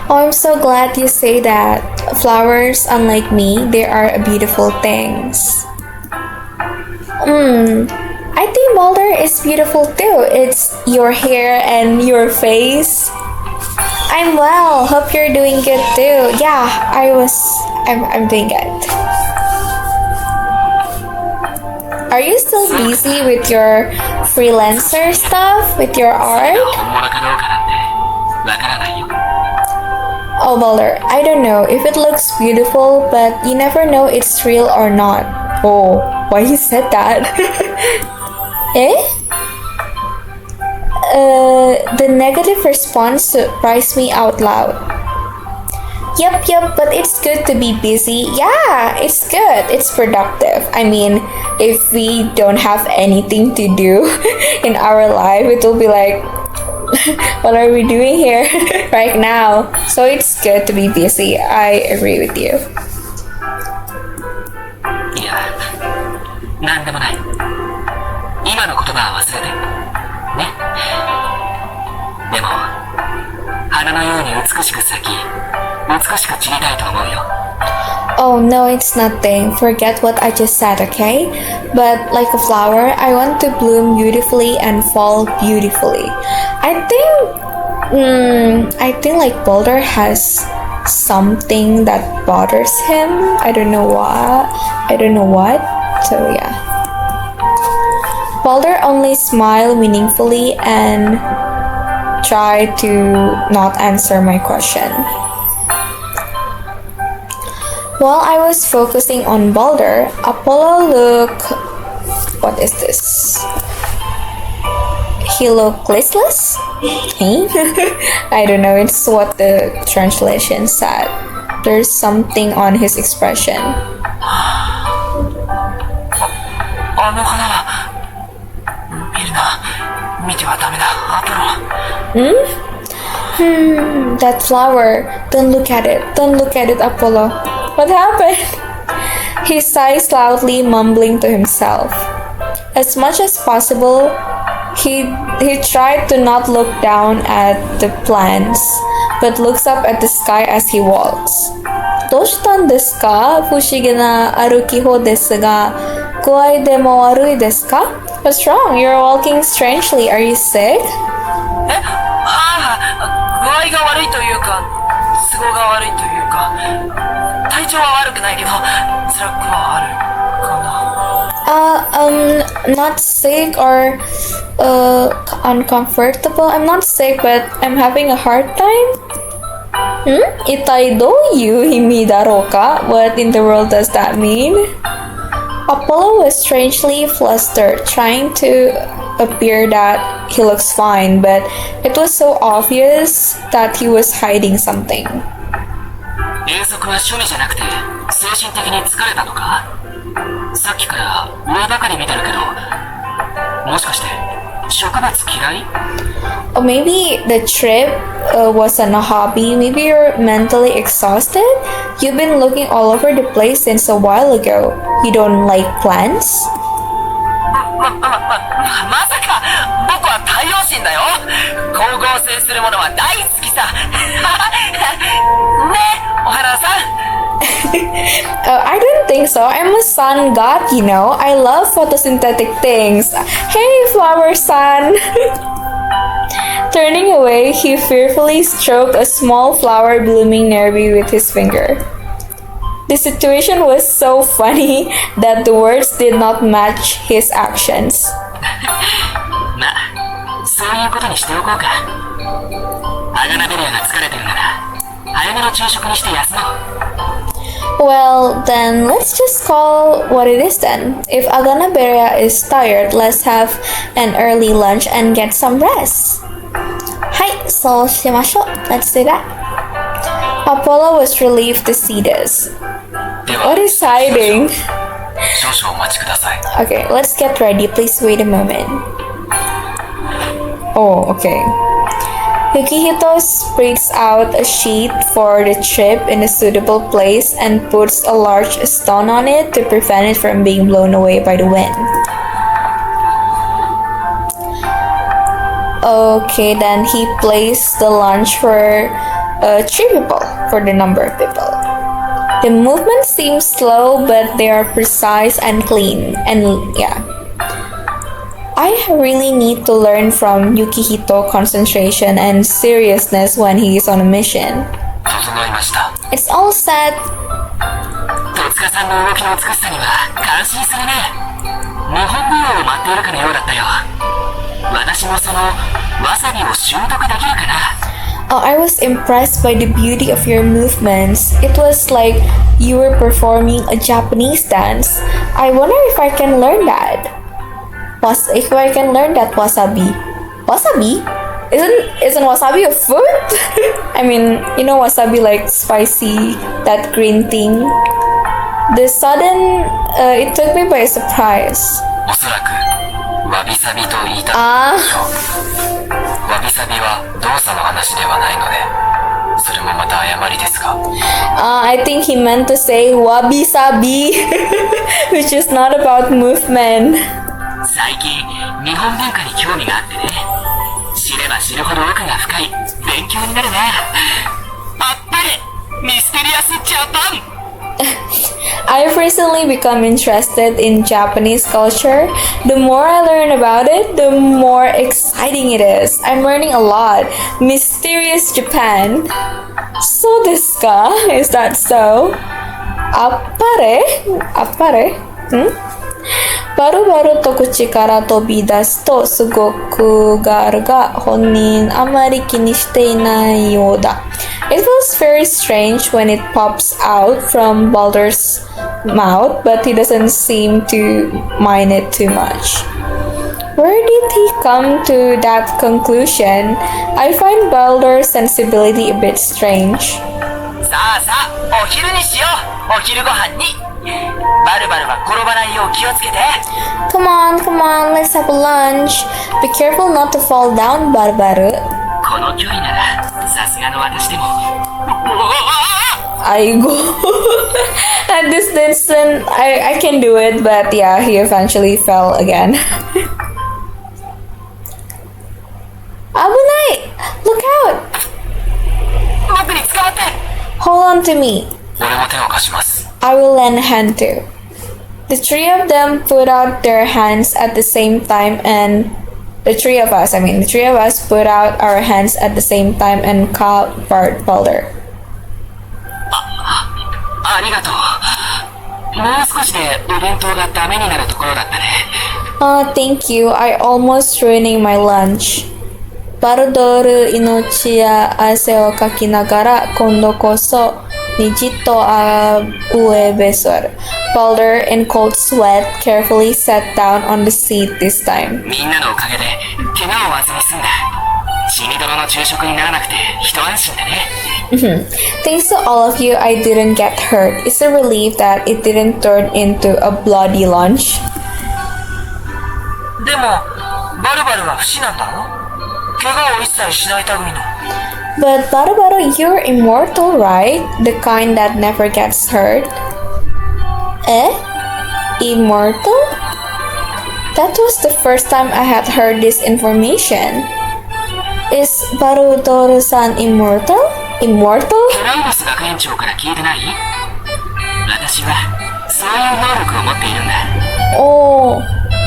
Oh, I'm so glad you say that. Flowers, unlike me, they are beautiful things. I think Boulder is beautiful too. It's your hair and your face. I'm well. Hope you're doing good too. Yeah, I'm doing good. Are you still busy with your freelancer stuff, with your art? 本物かどうかなんてわからないよ。 Oh, Boulder, I don't know if it looks beautiful, but you never know it's real or not. Oh, why you said that? Eh? The negative response surprised me out loud. Yep, but it's good to be busy. Yeah, it's good. It's productive. I mean, if we don't have anything to do in our life, it will be like, what are we doing here right now? So it's good to be busy. I agree with you. いや、なんでもない。今の言葉は忘れて。ね。でも、花のように美しく咲き、美しく散りたいと思うよ。 Oh no, it's nothing. Forget what I just said, okay? But like a flower, I want to bloom beautifully and fall beautifully. I think like Boulder has something that bothers him. I don't know what. So yeah. Boulder only smiled meaningfully and tried to not answer my question. While I was focusing on Boulder, Apollo looked... What is this? He looked listless? Eh? I don't know, it's what the translation said. There's something on his expression. あの花は見るな。見てはダメだ、アポロ。That flower. Don't look at it. Don't look at it, Apollo. What happened? He sighs loudly, mumbling to himself. As much as possible, he tried to not look down at the plants, but looks up at the sky as he walks. どうしたんですか？不思議な歩き方ですが、具合でも悪いですか？ What's wrong? You're walking strangely. Are you sick? 具合が悪いというか、都合が悪いというか、体調は悪くないけど、辛くはあるかな。Not sick or uncomfortable. I'm not sick, but I'm having a hard time. 一体どういう意味だろうか? What in the world does that mean? Apollo was strangely flustered, trying to appear that he looks fine, but it was so obvious that he was hiding something. 遠足は趣味じゃなくて精神的に疲れたのか？さっきから上ばかり見てるけど、もしかして植物嫌い？ Or maybe the trip wasn't a hobby. Maybe you're mentally exhausted. You've been looking all over the place since a while ago. You don't like plants? まさか僕は太陽神だよ。光合成するものは大好きさ。ね、お花さん。I don't think so. I'm a sun god, you know. I love photosynthetic things. Hey, flower sun! Turning away, he fearfully stroked a small flower blooming nearby with his finger. The situation was so funny that the words did not match his actions. まあ、そういうことにしておこうか。アガナベレアが疲れてるなら、早めの昼食にして休もう。Well, then let's just call what it is then. If Aganaberia is tired, let's have an early lunch and get some rest. Hi, so しましょう. Let's do that. Apollo was relieved to see this. What is hiding? 少々お待ちください。 Okay, let's get ready. Please wait a moment. Oh, okay. Yukihito spreads out a sheet for the trip in a suitable place and puts a large stone on it to prevent it from being blown away by the wind. Okay, then he placed the lunch for 3 people, for the number of people. The movement seems slow, but they are precise and clean. And yeah. I really need to learn from Yukihito concentration and seriousness when he is on a mission. 整いました。 It's all set. 戸塚さんの動きの美しさには感心するね。日本舞踊を舞っているかのようだったよ。私もそのわさびを習得できるかな。Oh, I was impressed by the beauty of your movements. It was like you were performing a Japanese dance. I wonder if I can learn that. If I can learn that wasabi. Wasabi? Isn't wasabi a food? I mean, you know wasabi, like spicy, that green thing. The sudden, it took me by surprise. おそらくわびさびと言いたい。わびさびは動作の話ではないので、それもまた誤りですが。I think he meant to say wabi sabi, which is not about movement. 最近日本文化に興味があってね。知れば知るほど奥が深い勉強になるな。あっぱれミステリアスジャパン。I've recently become interested in Japanese culture. The more I learn about it, the more exciting it is. I'm learning a lot. Mysterious Japan. So desu ka? Is that so? Appare? Baru-baru to kuchi kara tobidasu to sugoku garu ga honnin amari kini shite inai you da. It feels very strange when it pops out from Balder's mouth, but he doesn't seem to mind it too much. Where did he come to that conclusion? I find Balder's sensibility a bit strange. さあさあ、お昼にしよう。お昼ご飯に。バルバルは転ばないよう気をつけて。Come on, let's have a lunch. Be careful not to fall down, Barbaru. この距離ならさすがの私でも。I go at this distance. I can do it, but yeah, he eventually fell again. Abunai! Look out! 僕に捕まって。 Hold on to me. 俺も手を貸します。 I will lend a hand too. The three of them put out their hands at the same time, and the three of us put out our hands at the same time and caught Balder. ありがとう。もう少しでお弁当がダメになるところだったね。Oh, thank you. I almost ruining my lunch. Balder inochi ya ase o kaki nagara kondo koso nijito ue besor. Balder, in cold sweat, carefully sat down on the seat this time. みんなのおかげで怪我を負わずに済んだ。血みどろの昼食にならなくて一安心だね。Thanks to all of you, I didn't get hurt. It's a relief that it didn't turn into a bloody lunch. でもバルバルは不死なんだろ？怪我を一切しない類の。But Baro, you're immortal, right? The kind that never gets hurt. Eh? Immortal? That was the first time I had heard this information. Is Barutoru-san immortal? Immortal? ケライロス学園長から聞いてない？私はそういう能力を持っているんだ。Oh,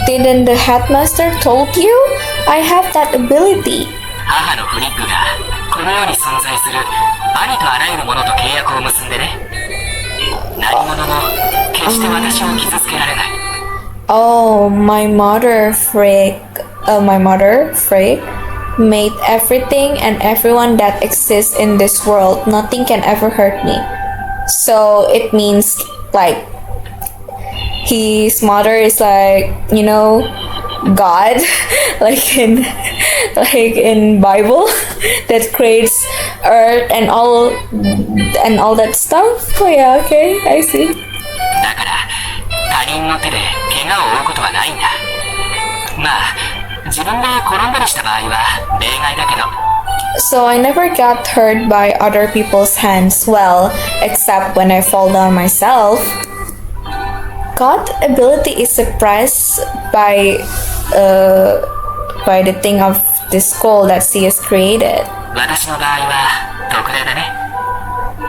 didn't the headmaster told you? I have that ability. 母のフリッグがこの世に存在するありとあらゆるものと契約を結んでね。何者も決して私を傷つけられない。Oh, my mother, Frick, made everything and everyone that exists in this world. Nothing can ever hurt me. So it means like his mother is like, you know, God, like in Bible, that creates earth and all that stuff. Oh yeah, okay, I see. だから他人の手で怪我を負うことはないんだ。まあ自分で転んだりした場合は例外だけど。So I never got hurt by other people's hands, well, except when I fall down myself. God ability is suppressed by the thing of this skull that she has created. 私の場合は特例だね。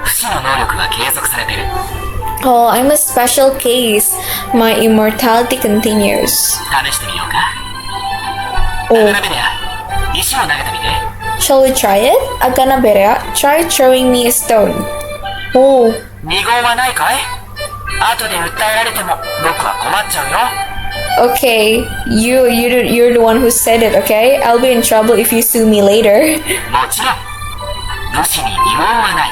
不死の能力は継続されてる。Oh, I'm a special case. My immortality continues. 試してみようか。Oh. ダメだよ。石を投げてみて。Shall we try it? Aganabera, try throwing me a stone. Oh. 二言はないかい？後で訴えられても僕は困っちゃうよ。Okay, you're the one who said it, okay? I'll be in trouble if you sue me later. もちろん。武士に二言はない。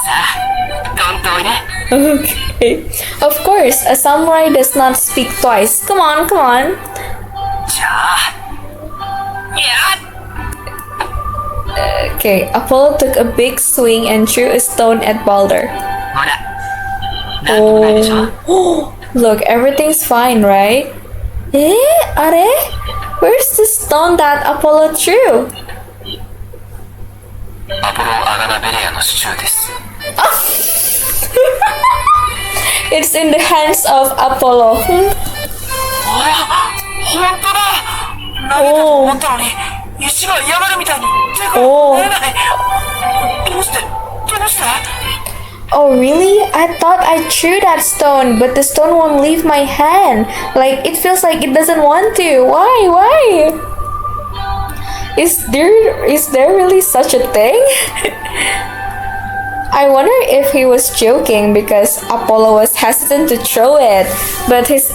さあ、どんとおいで。Okay. Of course, a samurai does not speak twice. Come on, come on. じゃあ。いや。Okay, Apollo took a big swing and threw a stone at Balder. ほら。なんともないでしょ。Oh, look, everything's fine, right? Eh? Are? Where's the stone that Apollo threw? アポロ・アガナベレアの手中です。It's in the hands of Apollo. あら、本当だ。投げたと思ったのに、石が嫌がるみたいに手が出ない。どうして？ Oh really? I thought I threw that stone, but the stone won't leave my hand. Like, it feels like it doesn't want to. Why? Is there really such a thing? I wonder if he was joking because Apollo was hesitant to throw it, but his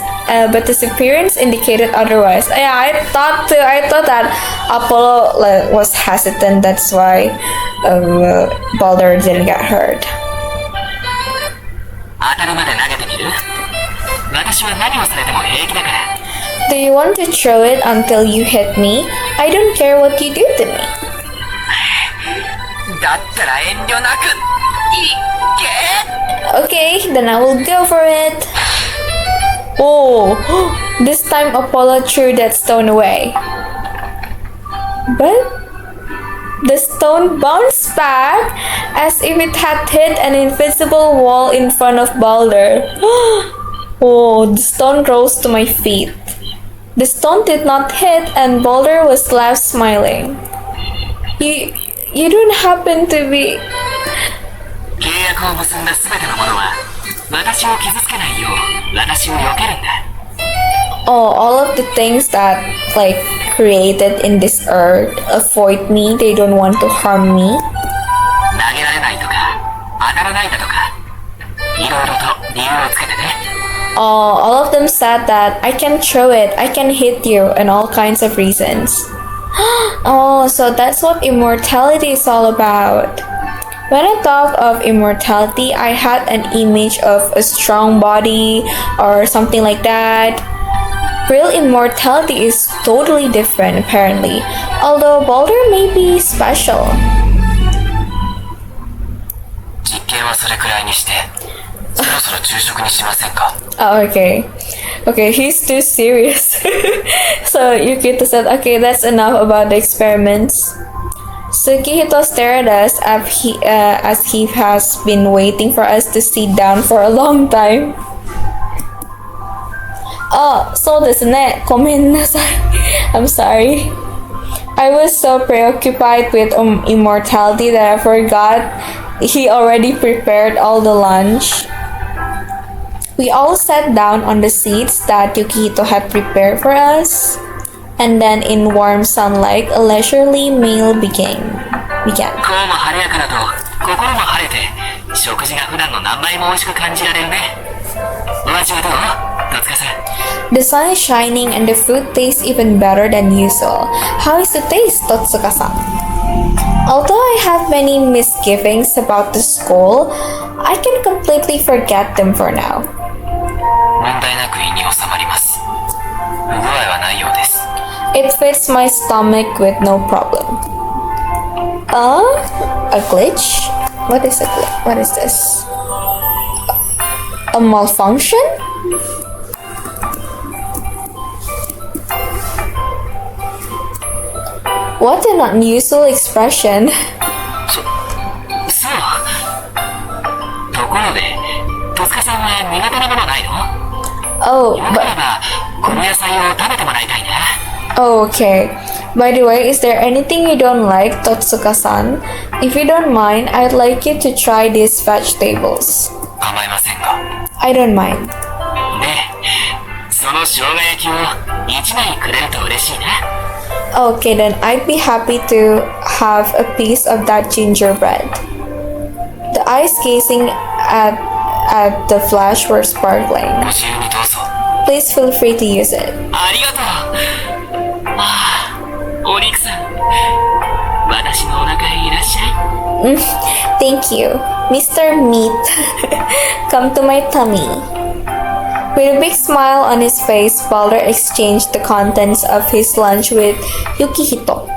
appearance indicated otherwise. Yeah, I thought that Apollo was hesitant. That's why Balder didn't get hurt. 当たるまで投げてみる？私は何をされても平気だから。Do you want to throw it until you hit me? I don't care what you do to me. だったら遠慮なく。Okay, then I will go for it. Oh, this time Apollo threw that stone away. But the stone bounced back as if it had hit an invisible wall in front of Balder. Oh, the stone rose to my feet. The stone did not hit and Balder was left smiling. You don't happen to be... 契約を結んだ全てのものは私を傷つけないよう私を避けるんだ。Oh, all of the things that like created in this earth avoid me. They don't want to harm me. 投げられないとか当たらないだとかいろいろと理由をつけてね。Oh, all of them said that I can throw it, I can hit you, and all kinds of reasons. Oh, so that's what immortality is all about. When I thought of immortality, I had an image of a strong body or something like that. Real immortality is totally different, apparently, although Balder may be special. 実験はそれくらいにしてそろそろ昼食にしませんか？ Oh, okay. Okay, he's too serious. So Yukito said, okay, that's enough about the experiments. Sukihito stared at us as he has been waiting for us to sit down for a long time. Oh, そうですね。ごめんなさい。I'm sorry. I was so preoccupied with immortality that I forgot he already prepared all the lunch. We all sat down on the seats that Yukihito had prepared for us, and then in warm sunlight, a leisurely meal began. 今日も晴れやからと心も晴れて食事が普段の何倍も美味しく感じられるね。お味はどう？戸塚さん。The sun is shining and the food tastes even better than usual. How is the taste, Totsuka-san? Although I have many misgivings about the school, I can completely forget them for now. 問題なく胃に収まります。不具合はないようです。It fits my stomach with no problem. A glitch? What is a glitch? What is this? A malfunction? What an unusual expression. そう。ところで、戸塚さんは苦手なものないの？ Oh, よければこの野菜を食べてもらいたいな。oh, okay. By the way, is there anything you don't like, Totsuka-san? If you don't mind, I'd like you to try these vegetables. 構いませんが。 I don't mind. で、その生姜焼きを1枚くれると嬉しいな。Okay, then I'd be happy to have a piece of that gingerbread. The eyes gazing at the flash were sparkling. ご自由にどうぞ。 Please feel free to use it. ありがとう。ああ、お肉さん。私のお腹へいらっしゃい。Thank you, Mr. Meat. Come to my tummy. With a big smile on his face, Balder exchanged the contents of his lunch with Yukihito.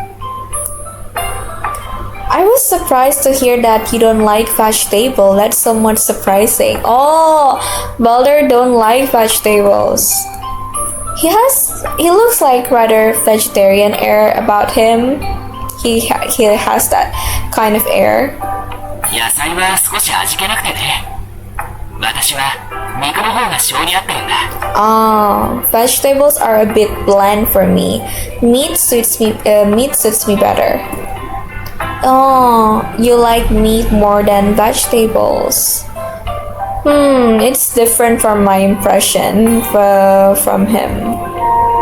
I was surprised to hear that you don't like vegetable. That's somewhat surprising. Oh, Balder don't like vegetables. He looks like rather vegetarian air about him. He has that kind of air. 野菜は少し味気なくてね。私は肉の方が性に合ってるんだ。Vegetables are a bit bland for me. Meat suits me better. Oh, you like meat more than vegetables. It's different from my impression from him.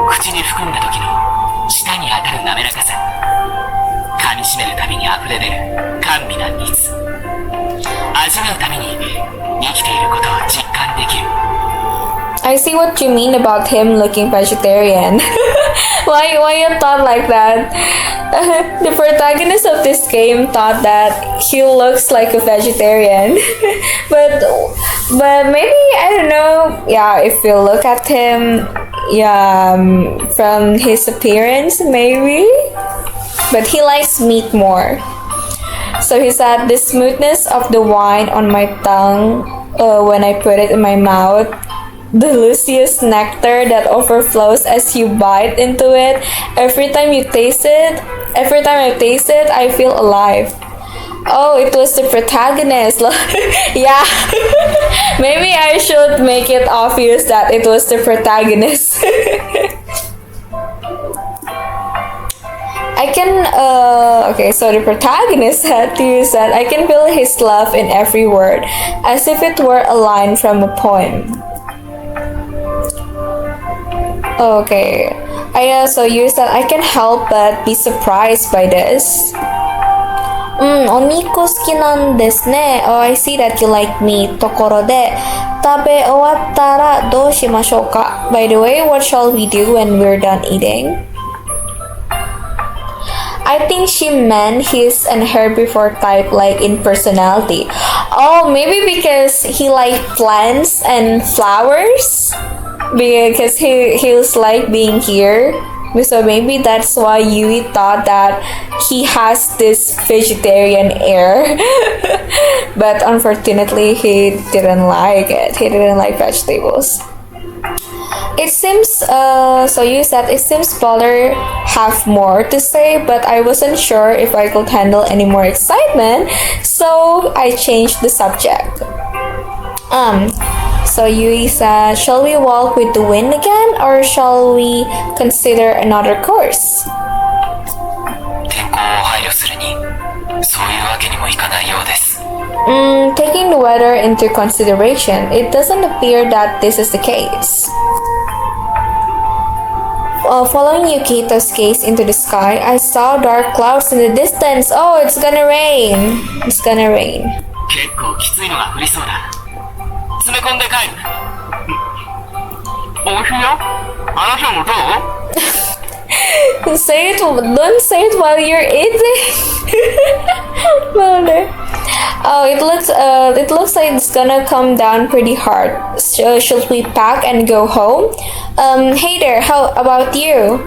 口に含んだ時の舌に当たる滑らかさ。噛み締めるたびに溢れ出る甘美な蜜。味わうために生きていることを実感できる。I see what you mean about him looking vegetarian. Why you thought like that? The protagonist of this game thought that he looks like a vegetarian. but maybe, I don't know, yeah, if you look at him, yeah, from his appearance, maybe. But he likes meat more. So he said, the smoothness of the wine on my tongue when I put it in my mouth, the luscious nectar that overflows as you bite into it. Every time I taste it, I feel alive. Oh, it was the protagonist. Yeah. Maybe I should make it obvious that it was the protagonist. I can, okay, so the protagonist said to you that I can feel his love in every word, as if it were a line from a poem. Okay, I also use that I can help but be surprised by this. お肉好きなんですね。Oh, I see that you like meat. ところで、食べ終わったらどうしましょうか? By the way, what shall we do when we're done eating? I think she meant his and her before type like in personality. Oh, maybe because he liked plants and flowers? Because he was like being here. So maybe that's why Yui thought that he has this vegetarian air. But unfortunately, he didn't like it. He didn't like vegetables. It seems, so you said it seems Balder have more to say, but I wasn't sure if I could handle any more excitement, so I changed the subject. So Yui said, shall we walk with the wind again, or shall we consider another course? 天候を配慮するにそういうわけにもいかないようです。 Taking the weather into consideration, it doesn't appear that this is the case. Following Yukito's gaze into the sky, I saw dark clouds in the distance. Oh, it's gonna rain. It's gonna rain. 結構きついのが降りそうだ。詰め込んで帰る。おいしいよ。あなたもどう？ Say it. Don't say it while you're eating. Mother. Oh, it looks like it's gonna come down pretty hard. So, should we pack and go home? Hey there, how about you?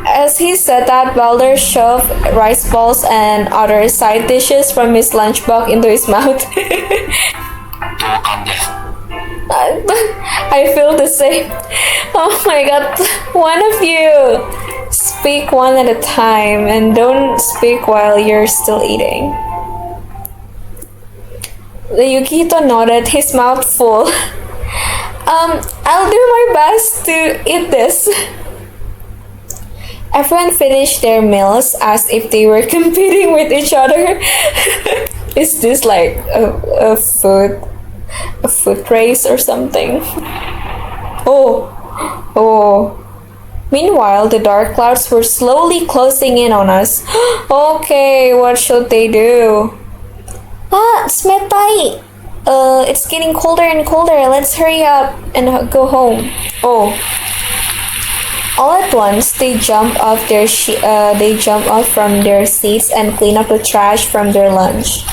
As he said that, Balder shoved rice balls and other side dishes from his lunchbox into his mouth. 同感です。 I feel the same. Oh my god, one of you speak one at a time and don't speak while you're still eating. Yukito nodded, his mouth full. I'll do my best to eat this. Everyone finished their meals as if they were competing with each other. Is this like a food race or something? Oh. Meanwhile, the dark clouds were slowly closing in on us. Okay, what should they do? Smetai! It's getting colder and colder. Let's hurry up and go home. Oh. All at once, they jump off from their seats and clean up the trash from their lunch.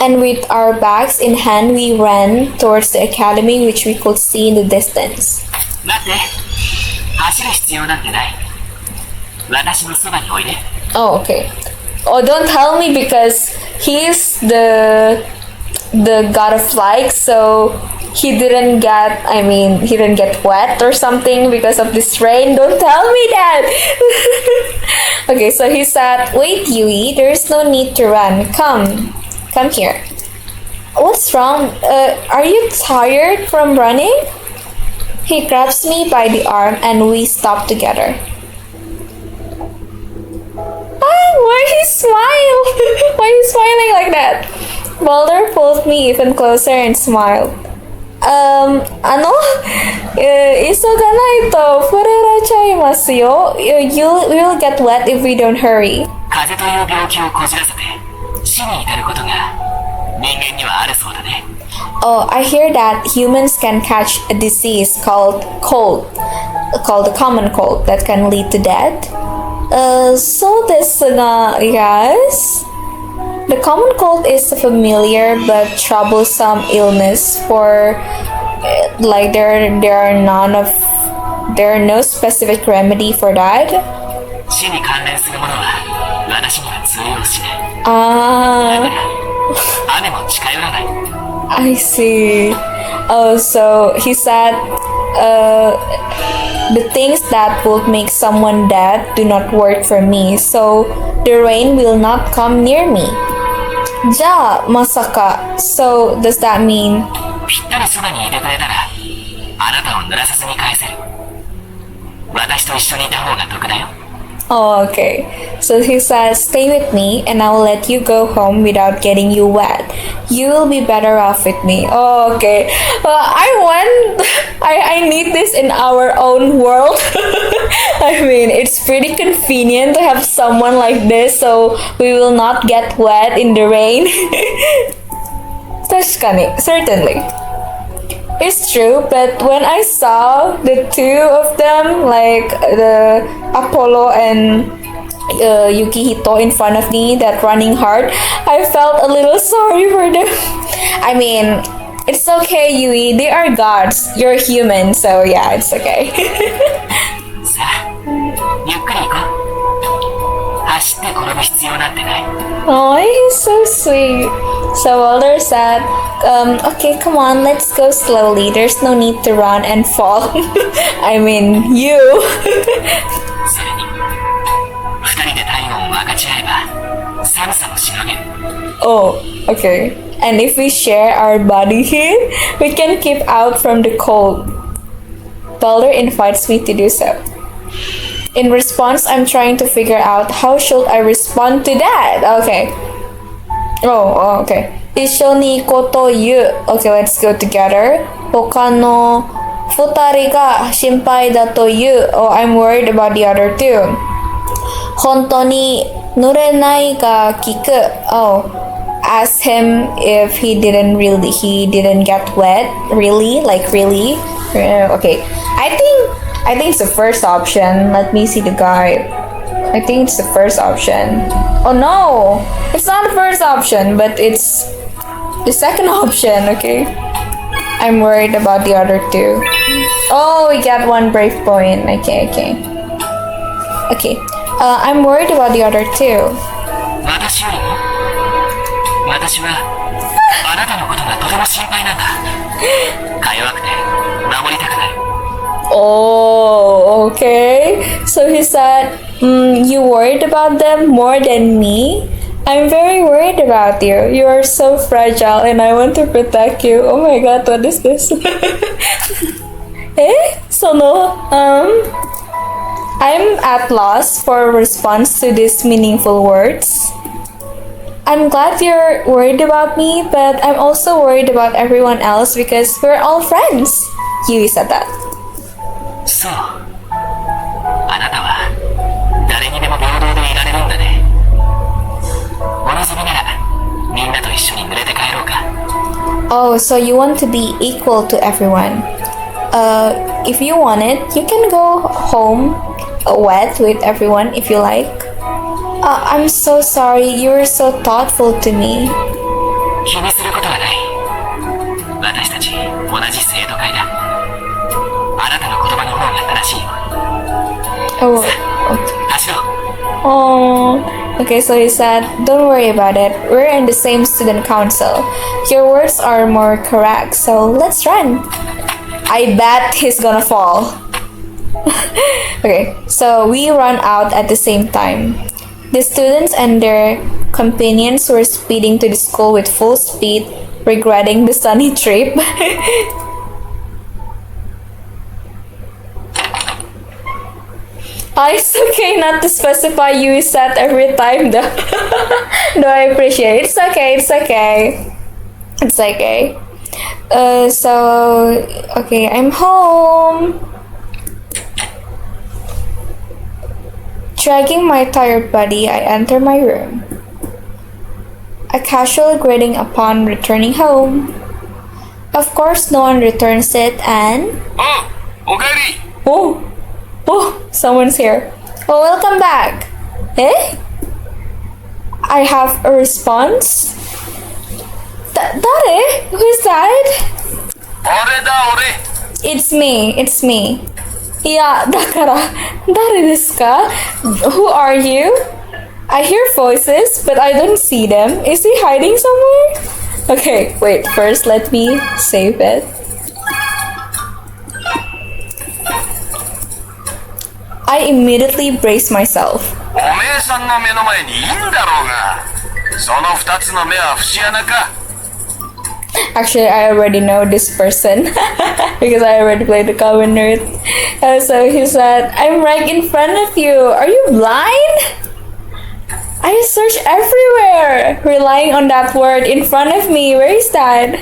And with our bags in hand, we ran towards the academy, which we could see in the distance. 待って、走る必要なんてない。私のそばにおいで。 Oh, okay. Oh, don't tell me because he's the god of light, so he didn't get wet or something because of this rain. Don't tell me that. Okay, so he said, wait, Yui, there's no need to run. Come here. What's wrong? Are you tired from running? He grabs me by the arm and we stop together. Why he smile? Why are you smiling like that? Balder pulled me even closer and smiled. Isogaないと触れられちゃいますよ. You'll get wet if we don't hurry. 風邪という病気をこじらせて死に至ることが人間にはあるそうだね。 Oh, I hear that humans can catch a disease called the common cold that can lead to death. So this yes. The common cold is a familiar but troublesome illness for like there are no specific remedy for that. 死に関連するものは私には通用しない。雨も近寄らない。 I see. Oh, so he said, the things that would make someone dead do not work for me, so the rain will not come near me. Ja, masaka. So does that mean? ぴったりそばにいてくれたら、あなたを濡らさずに返せる。私と一緒にいた方が得だよ。 Oh, okay. So he says, stay with me and I will let you go home without getting you wet. You will be better off with me. Oh, okay. I need this in our own world. I mean, it's pretty convenient to have someone like this so we will not get wet in the rain. 確かに, certainly. It's true, but when I saw the two of them, like the Apollo and Yukihito in front of me, that running hard, I felt a little sorry for them. I mean, it's okay, Yui. They are gods. You're human, so yeah, it's okay. さあ、ゆっくり行こう。走って転ぶ必要なんてない。 Oh, he's so sweet. So Walter said, okay, come on, let's go slowly. There's no need to run and fall. I mean, you. それに二人で体温を分かち合えば寒さもしのげる。 Oh, okay. And if we share our body heat, we can keep out from the cold. Balder invites me to do so. In response, I'm trying to figure out how should I respond to that. Okay. Oh, okay. 一緒に行こうという Okay, let's go together. 他の二人が心配だという Oh, I'm worried about the other two. 本当に濡れないが聞く Oh, ask him if he didn't get wet. Really? Like really? Okay. I think it's the first option. Let me see the guy. I think it's the first option. Oh no! It's not the first option, but it's the second option, okay? I'm worried about the other two. Oh, we got one brave point. Okay. I'm worried about the other two. 私よりも私はあなたのことがとても心配なんだ。か弱くて守りたくない。 Oh, okay. So he said, you worried about them more than me? I'm very worried about you. You are so fragile and I want to protect you. Oh my god, what is this? I'm at loss for a response to these meaningful words. I'm glad you're worried about me, but I'm also worried about everyone else because we're all friends. Yui said that. そう。あなたは誰にでも平等でいられるんだね。お望みならみんなと一緒に濡れて帰ろうか。Oh, so you want to be equal to everyone. If you want it, you can go home wet with everyone if you like. I'm so sorry, you were so thoughtful to me. 気にすることはない。私たち同じ生徒会だ。あなたの言葉の方が正しいよ。Oh, 走ろう。 oh. Okay, so he said, don't worry about it. We're in the same student council. Your words are more correct, so let's run. I bet he's gonna fall. Okay, so we run out at the same time. The students and their companions were speeding to the school with full speed, regretting the sunny trip. It's okay not to specify you said every time though. No, I appreciate it. It's okay. Okay, I'm home. Dragging my tired body, I enter my room. A casual greeting upon returning home. Of course, no one returns it and... Oh, おかえり。 Oh, someone's here. Oh, welcome back. Eh? I have a response? Dare? Who's that? 俺だ俺。 It's me. Yeah, だから、誰ですか? Who are you? I hear voices, but I don't see them. Is he hiding somewhere? Okay, wait, first let me save it. I immediately brace myself. おめえさんの目の前にいいんだろうが。その二つの目は節穴か。 Actually, I already know this person because I already played the Common Nerd. So he said, I'm right in front of you. Are you blind? I search everywhere, relying on that word in front of me. Where is that?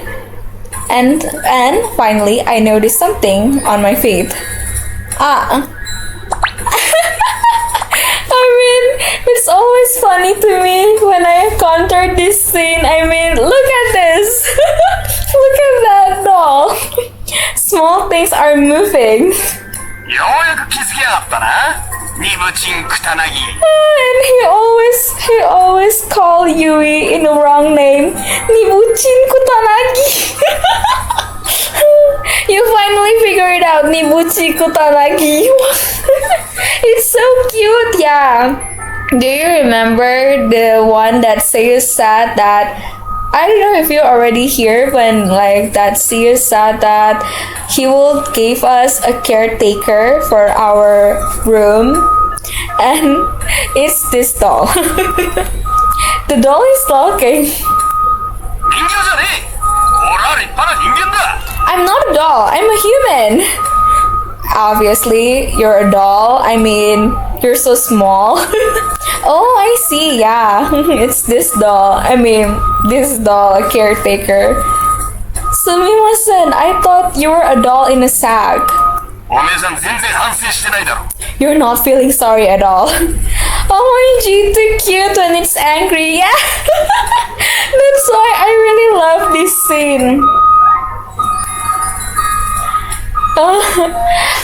And finally, I noticed something on my feet. I mean, it's always funny to me when I encounter this scene. I mean, look at this. Look at that doll. Small things are moving. ようやく気づきやがったな。ニブチンクタナギ。 And he always call Yui in the wrong name. Nibuchin Kutanagi. You finally figure it out, Nibuchi Kutanagi. It's so cute, yeah. Do you remember the one that says that I don't know if you're already here when like that Sears said that he will give us a caretaker for our room, and it's this doll. The doll is talking. 人形じゃねえ。俺は立派な人間だ。 I'm not a doll. I'm a human. Obviously, you're a doll. I mean, you're so small. Oh, I see. Yeah, it's this doll. I mean, this doll, a caretaker. Sumimasen, I thought you were a doll in a sack. おめえさん全然反省してないだろ。 You're not feeling sorry at all. Oh my G, too cute when it's angry. Yeah. That's why I really love this scene.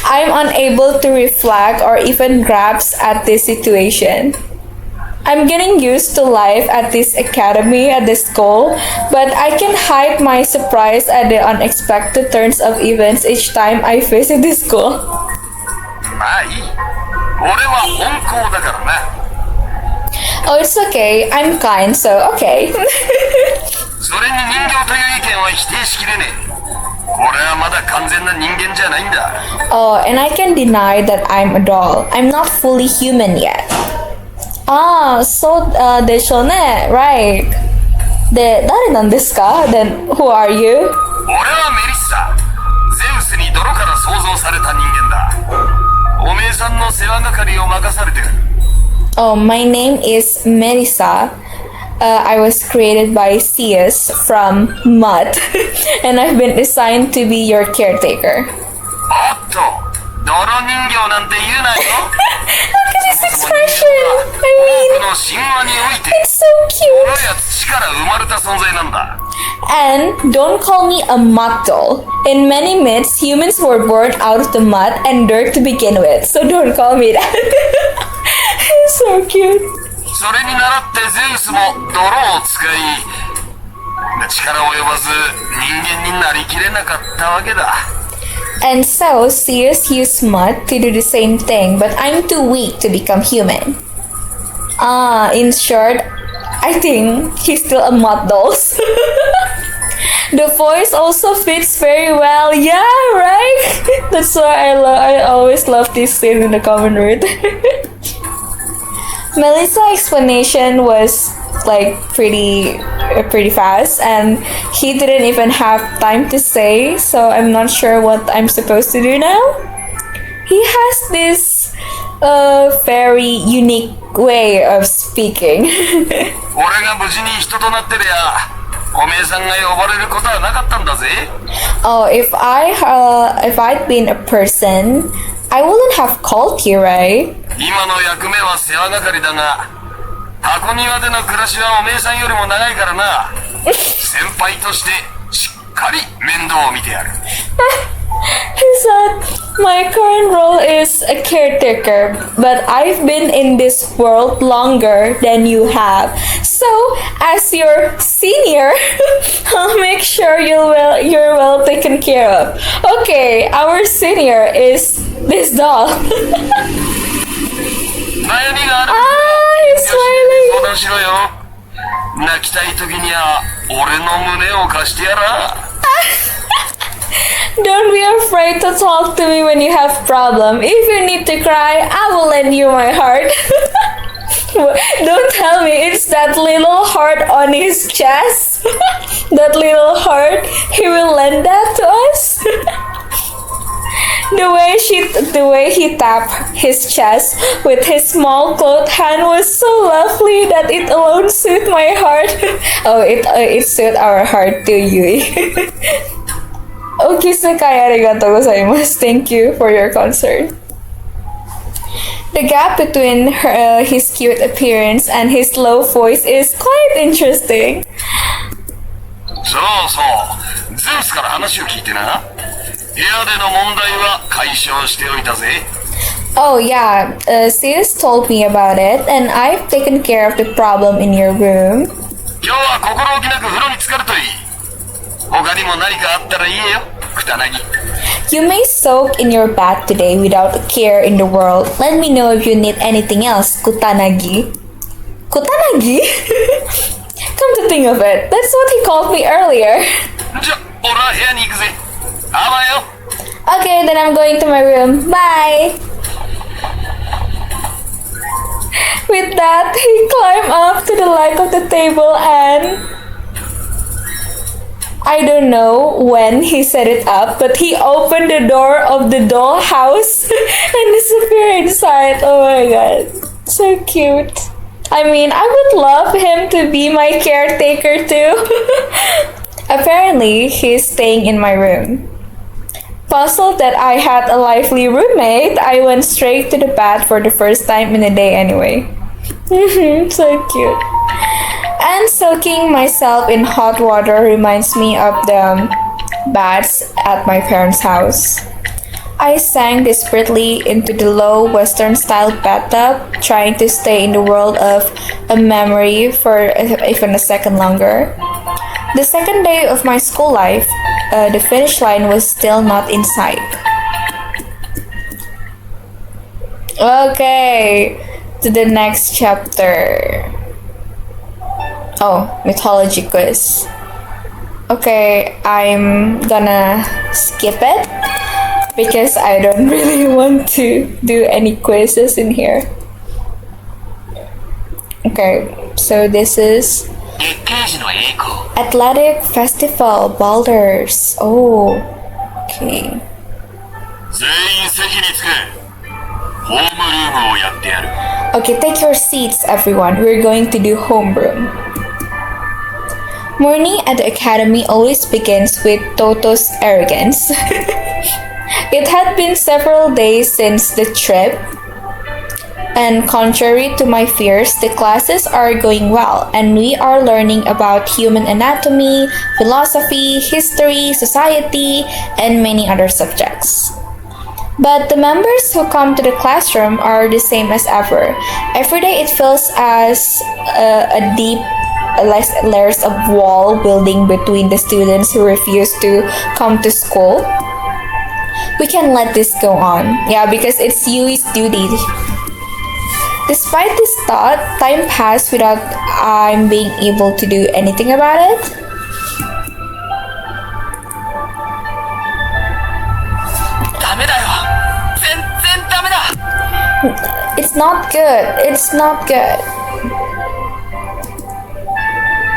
I'm unable to reflect or even grasp at this situation. I'm getting used to life at this academy, at this school, but I can hide my surprise at the unexpected turns of events each time I visit this school. まあいい。俺は温厚だからな。 Oh, it's okay. I'm kind, so okay. それに人形という意見は否定しきれねえ。俺はまだ完全な人間じゃないんだ。 Oh, and I can deny that I'm a doll. I'm not fully human yet. Ah, so, でしょうね. Right. で、誰なんですか? Then, who are you? 俺はメリッサ。ゼウスに泥から創造された人間だ。おめえさんの世話係を任されてる。 Oh, my name is Melissa. I was created by Zeus from mud, and I've been assigned to be your caretaker. おっと、泥人形なんて言うなよ。 Look at this expression! I 多くの神話において、 mean, it's so 泥 cute! や土から生まれた存在なんだ。 And don't call me a mud doll. In many myths, humans were born out of the mud and dirt to begin with, so don't call me that. It's so cute. それに倣ってゼウスも泥を使い、力及ばず人間になりきれなかったわけだ。 And so, Zeus used mud to do the same thing, but I'm too weak to become human. In short, I think he's still a mud doll. The voice also fits very well. Yeah, right? That's why I always love this scene in the common room. Melissa's explanation was like pretty fast, and he didn't even have time to say, so I'm not sure what I'm supposed to do now. He has this very unique way of speaking. 俺が無事に人となってりゃ、おめえさんが呼ばれることはなかったんだぜ。 Oh, if I'd been a person, I wouldn't have called you, right? 今の役目は世話係だが、箱庭での暮らしはおめえさんよりも長いからな。先輩としてしっかり面倒を見てやる。 He said, my current role is a caretaker, but I've been in this world longer than you have. So, as your senior, I'll make sure you're well taken care of. Okay, our senior is this doll. 悩みがある。 He's 相 smiling. 談しろよ。泣きたい時には俺の胸を貸してやら。 Don't be afraid to talk to me when you have problem. If you need to cry, I will lend you my heart. Don't tell me it's that little heart on his chest. That little heart, he will lend that to us. The way he tapped his chest with his small clothed hand was so lovely that it alone soothed my heart. Oh, it soothed our heart too, Yui. Okay, Sakai, arigatou gozaimasu. Thank you for your concern. The gap between his cute appearance and his low voice is quite interesting. そうそう、ゼウスから話を聞いてな。部屋での問題は解消しておいたぜ。 Oh yeah, Zeus told me about it, and I've taken care of the problem in your room. 今日は心置きなく風呂に浸かるといい。他にも何かあったら言えよ、クタナギ。 You may soak in your bath today without a care in the world. Let me know if you need anything else, Kutanagi. Kutanagi? Come to think of it, that's what he called me earlier. じゃ、俺は部屋に行くぜ。あばよ。 Okay, then I'm going to my room. Bye! With that, he climbed up to the leg of the table and I don't know when he set it up, but he opened the door of the dollhouse and disappeared inside. Oh my god. So cute. I mean, I would love him to be my caretaker too. Apparently, he's staying in my room. Puzzled that I had a lively roommate, I went straight to the bath for the first time in the day anyway. So cute. And soaking myself in hot water reminds me of the baths at my parents' house. I sank desperately into the low Western style bathtub, trying to stay in the world of a memory for even a second longer. The second day of my school life, the finish line was still not in sight. Okay, to the next chapter. Oh, mythology quiz. Okay, I'm gonna skip it because I don't really want to do any quizzes in here. Okay, so this is 月桂樹の栄光。 Athletic Festival Boulders. Oh, okay. 全員席に着け。ホームルームをやってやる。 Okay, take your seats, everyone. We're going to do homeroom. Morning at the academy always begins with Toto's arrogance. It had been several days since the trip, and contrary to my fears, the classes are going well, and we are learning about human anatomy, philosophy, history, society, and many other subjects. But the members who come to the classroom are the same as ever. Every day it feels as a deep layers of wall building between the students who refuse to come to school. We can't let this go on. Yeah, because it's Yui's duty. Despite this thought, time passed without I'm being able to do anything about it. It's not good. It's not good.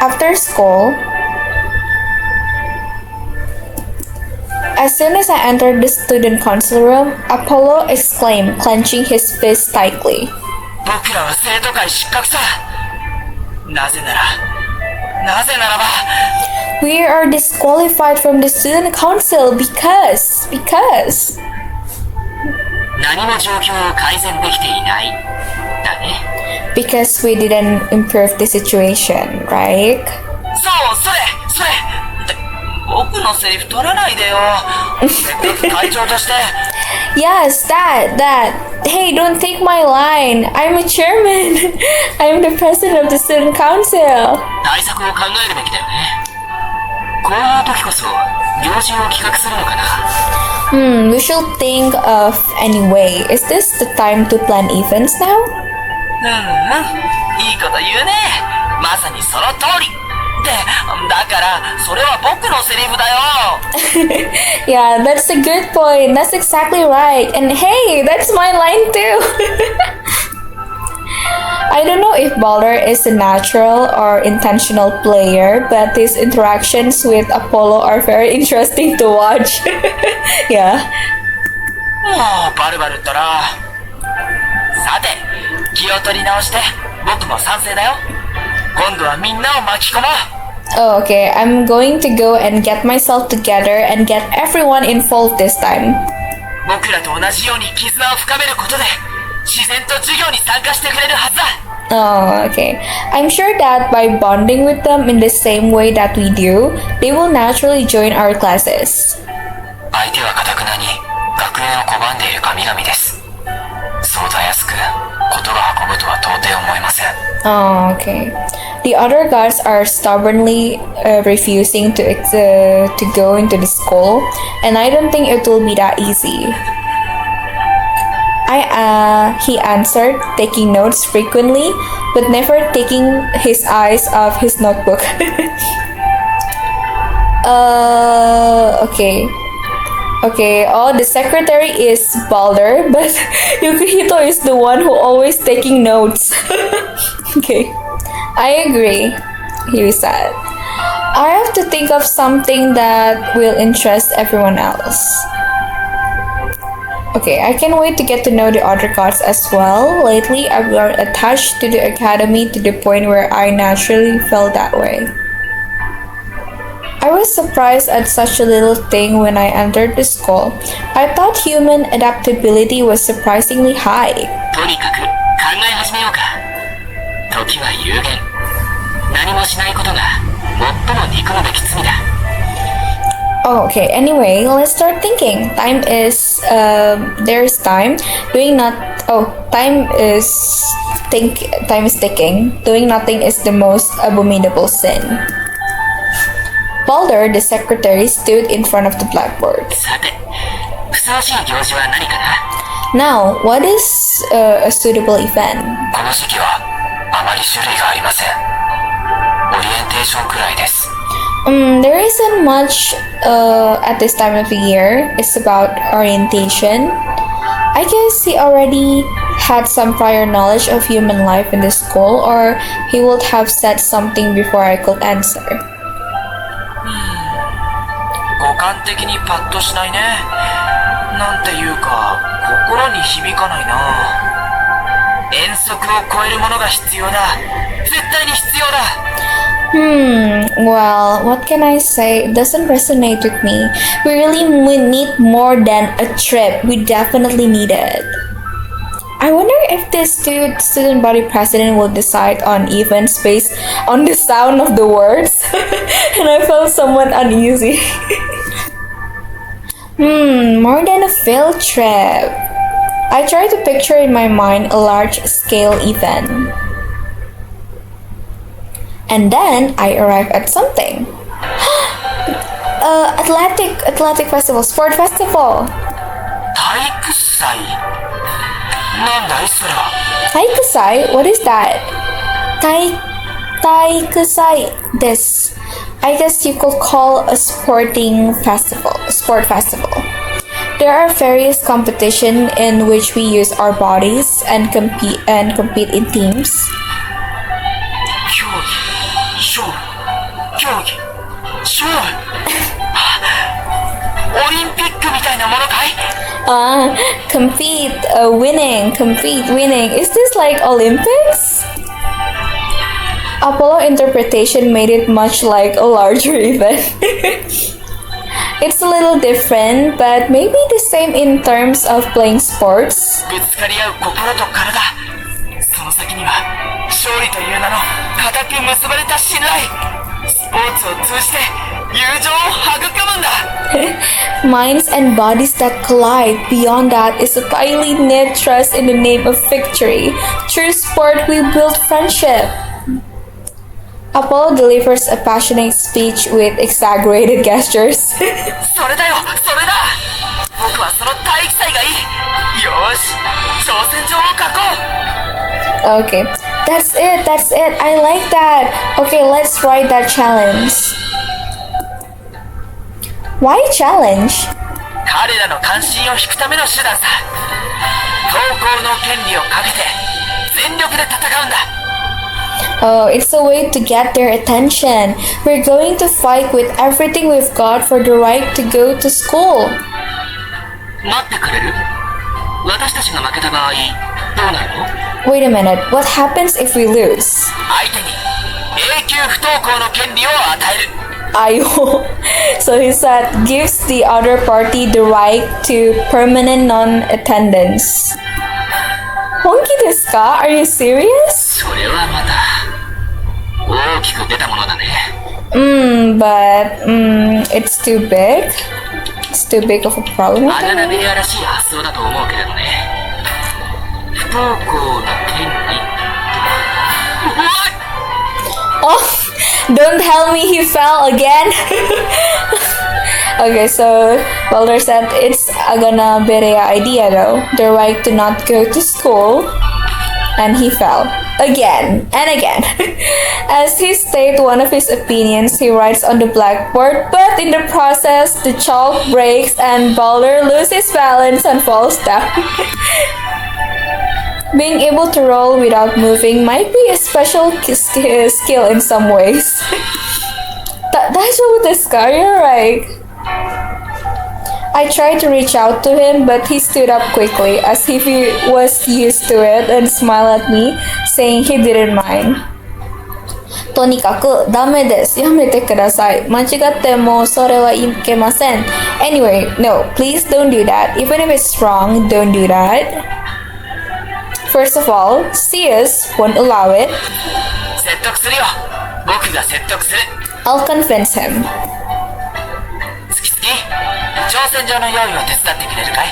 After school, as soon as I entered the student council room, Apollo exclaimed, clenching his fist tightly. 僕らは生徒会失格さ。なぜならば。 We are disqualified from the student council because 何も状況を改善できていない。だね。because we didn't improve the situation, right? そう、それ。僕のセリフ取らないでよ。せっかく会長として。Yes, that. Hey, don't take my line. I'm a chairman. I'm the president of the student council. 対策を考えるべきだよね。こういう時こそ行事を企画するのかな。We should think of anyway. Is this the time to plan events now? いいこと言うね。まさにその通り。だからそれは僕のセリフだよ。Yeah, that's a good point. That's exactly right. And hey, that's my line too. I don't know if Balder is a natural or intentional player, but his interactions with Apollo are very interesting to watch. Yeah. もうバルバルったら。さて、気を取り直して僕も賛成だよ。今度はみんなを巻き込もう。Oh, okay. I'm going to go and get myself together and get everyone involved this time. 僕らと同じように絆を深めることで自然と授業に参加してくれるはずだ。Oh, okay. I'm sure that by bonding with them in the same way that we do, they will naturally join our classes. 相手は堅くなに学園を拒んでいる神々です。そうたやすくことが運ぶとは到底思えません。Oh, okay. The other guards are stubbornly refusing to go into the school, and I don't think it will be that easy. He answered, taking notes frequently, but never taking his eyes off his notebook. Okay. Okay, oh, the secretary is Balder, but Yukihito is the one who always taking notes. Okay, I agree, he said. I have to think of something that will interest everyone else. Okay, I can't wait to get to know the other gods as well. Lately, I've grown attached to the academy to the point where I naturally felt that way. I was surprised at such a little thing when I entered the school. I thought human adaptability was surprisingly high. とにかく考え始めようか。時は有限。何もしないことが最も憎むべき罪だ。 Oh, okay. Anyway, let's start thinking. There's time. Time is ticking. Doing nothing is the most abominable sin. Balder, the secretary, stood in front of the blackboard. さて、ふさわしい行事は何かな？ Now, what is a suitable event? この時期はあまり種類がありません。オリエンテーションくらいです。There isn't much at this time of the year. It's about orientation. I guess he already had some prior knowledge of human life in the school, or he would have said something before I could answer. 五感的にパッとしないね。なんていうか、心に響かないな。遠足を超えるものが必要だ。絶対に必要だ。Well, what can I say? It doesn't resonate with me. We really need more than a trip. We definitely need it. I wonder if this student body president will decide on events based on the sound of the words. And I felt somewhat uneasy. More than a field trip. I tried to picture in my mind a large-scale event. And then I arrived at something. Athletic festival, sport festival. 体育祭。なんだいそれは。Taikusai? What is that? Taikusai. This. I guess you could call a sport festival. There are various competitions in which we use our bodies and compete in teams. 競技オリンピックみたいなものかい？ Compete, winning. Is this like Olympics? Apollo interpretation made it much like a larger event. It's a little different, but maybe the same in terms of playing sports. ぶつかり合う心と体。その先には勝利という名の固く結ばれた信頼。スポーツを通じて友情を育むんだ。Minds and bodies that collide. Beyond that is a tightly knit trust in the name of victory. Through sport, we build friendship. Apollo delivers a passionate speech with exaggerated gestures. それだよ、それだ。僕はその体育祭がいい。よーし、挑戦状を書こう。Okay, that's it. I like that. Okay, let's write that challenge. Why challenge? 彼らの関心を引くための手段さ。投稿の権利をかけて全力で戦うんだ。Oh, it's a way to get their attention. We're going to fight with everything we've got for the right to go to school. 待ってくれる？私たちが負けた場合、どうなるの？ Wait a minute, what happens if we lose? 相手に永久不登校の権利を与える。So he said gives the other party the right to permanent non-attendance. 本気ですか? Are you serious? それはまた大きく出たものだね。But it's too big. It's too big of a problem. アナナベリアらしい発想だと思うけれどね。不登校の権利。Oh, don't tell me he fell again. Okay, so Balder said gonna better idea though. The right to not go to school. And he fell. Again and again. As he stated one of his opinions, he writes on the blackboard, but in the process, the chalk breaks and Balder loses balance and falls down. Being able to roll without moving might be a special skill in some ways. That's what this guy, you're right. I tried to reach out to him, but he stood up quickly, as if he was used to it, and smiled at me, saying he didn't mind. とにかくダメです。やめてください。間違ってもそれはいけません。Anyway, no, please don't do that. Even if it's wrong, don't do that. First of all, CS won't allow it. 説得するよ。僕が説得する。I'll convince him. 好き好き。挑戦状の用意を手伝ってくれるかい？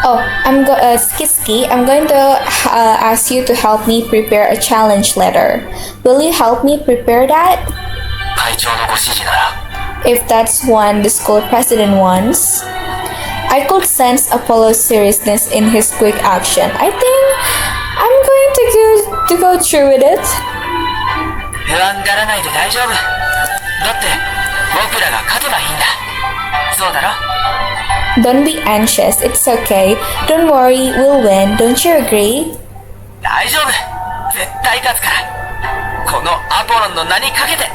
Oh, Skiski, I'm going to ask you to help me prepare a challenge letter. Will you help me prepare that? 会長のご指示なら。If that's one the school president wants. I could sense Apollo's seriousness in his quick action. I think I'm going to go through with it. 不安がらないで大丈夫。だって僕らが勝てばいいんだ。そうだろ？ Don't be anxious, it's okay. Don't worry, we'll win. Don't you agree? 大丈夫。絶対勝つから。このアポロンの名にかけて。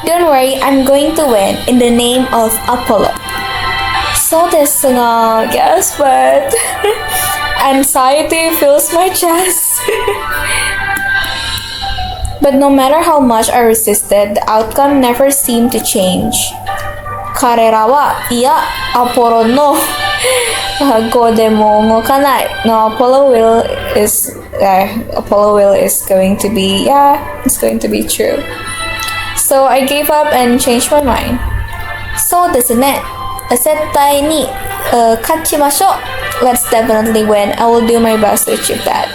Don't worry, I'm going to win in the name of Apollo. So this guess, but anxiety fills my chest. But no matter how much I resisted, the outcome never seemed to change. 彼らはいや、アポロの語でも動かない。No, Apollo will is going to be, it's going to be true. So I gave up and changed my mind. そうですね。絶対に勝ちましょう。Let's definitely win. I will do my best to achieve that.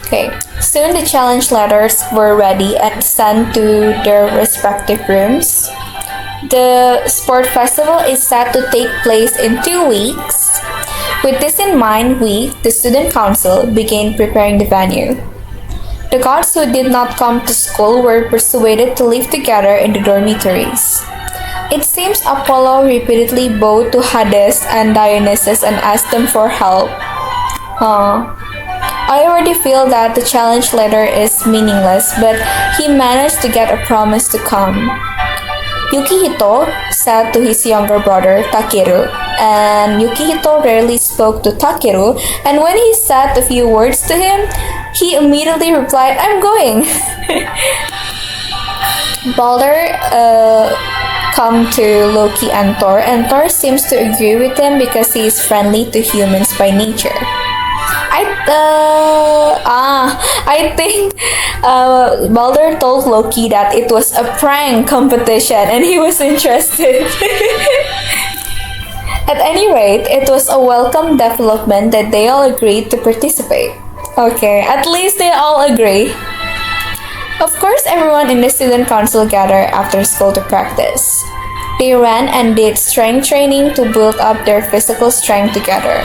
Okay. Soon the challenge letters were ready and sent to their respective rooms. The sport festival is set to take place in 2 weeks. With this in mind, we, the student council, began preparing the venue. The gods who did not come to school were persuaded to live together in the dormitories. It seems Apollo repeatedly bowed to Hades and Dionysus and asked them for help. I already feel that the challenge letter is meaningless, but he managed to get a promise to come. Yukihito said to his younger brother Takeru, and Yukihito rarely spoke to Takeru, and when he said a few words to him, he immediately replied, "I'm going." Balder come to Loki and Thor seems to agree with him because he is friendly to humans by nature. I think Balder told Loki that it was a prank competition and he was interested. At any rate, it was a welcome development that they all agreed to participate. Okay, at least they all agree. Of course, everyone in the student council gathered after school to practice. They ran and did strength training to build up their physical strength together.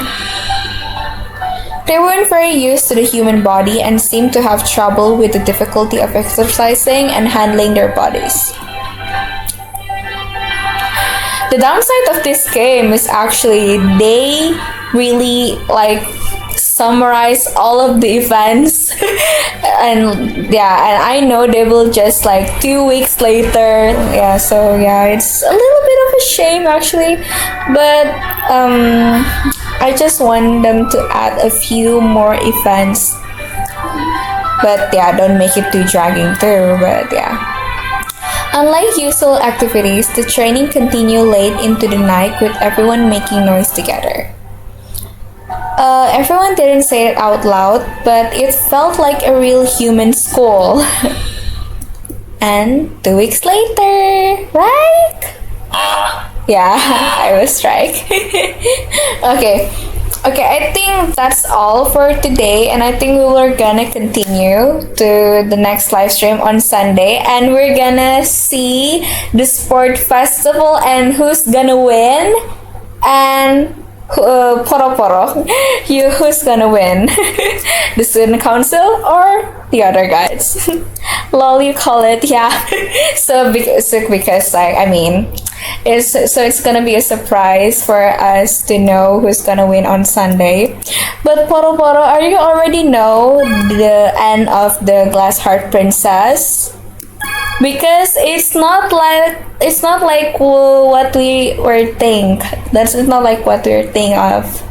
They weren't very used to the human body and seemed to have trouble with the difficulty of exercising and handling their bodies. The downside of this game is actually they really summarize all of the events and I know they will just 2 weeks later, it's a little bit of a shame actually, but I just want them to add a few more events, but don't make it too dragging through, but unlike usual activities, the training continued late into the night with everyone making noise together. Everyone didn't say it out loud, but it felt like a real human school. And 2 weeks later, right? Yeah, I was right. Okay. Okay, I think that's all for today, and I think we were gonna continue to the next live stream on Sunday, and we're gonna see the sport festival and who's gonna win, and poro poro, who's gonna win, the student council or the other guys? Lol, you call it, yeah. Because like I mean, it's gonna be a surprise for us to know who's gonna win on Sunday. But Poro Poro, are you already know the end of the Glass Heart Princess? Because it's not like what we were think. That's not like what we're think of.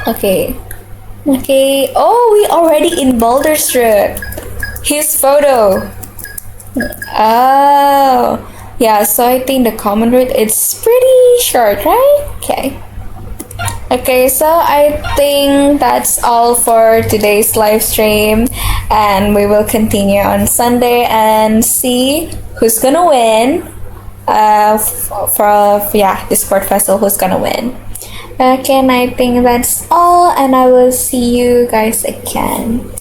Okay. Okay. Oh, we already in Baldur's Root. His photo. Oh. Yeah, so I think the common route it's pretty short, right? Okay. Okay, so I think that's all for today's live stream, and we will continue on Sunday and see who's gonna win. For yeah, the sport festival, who's gonna win. Okay, and I think that's all, and I will see you guys again.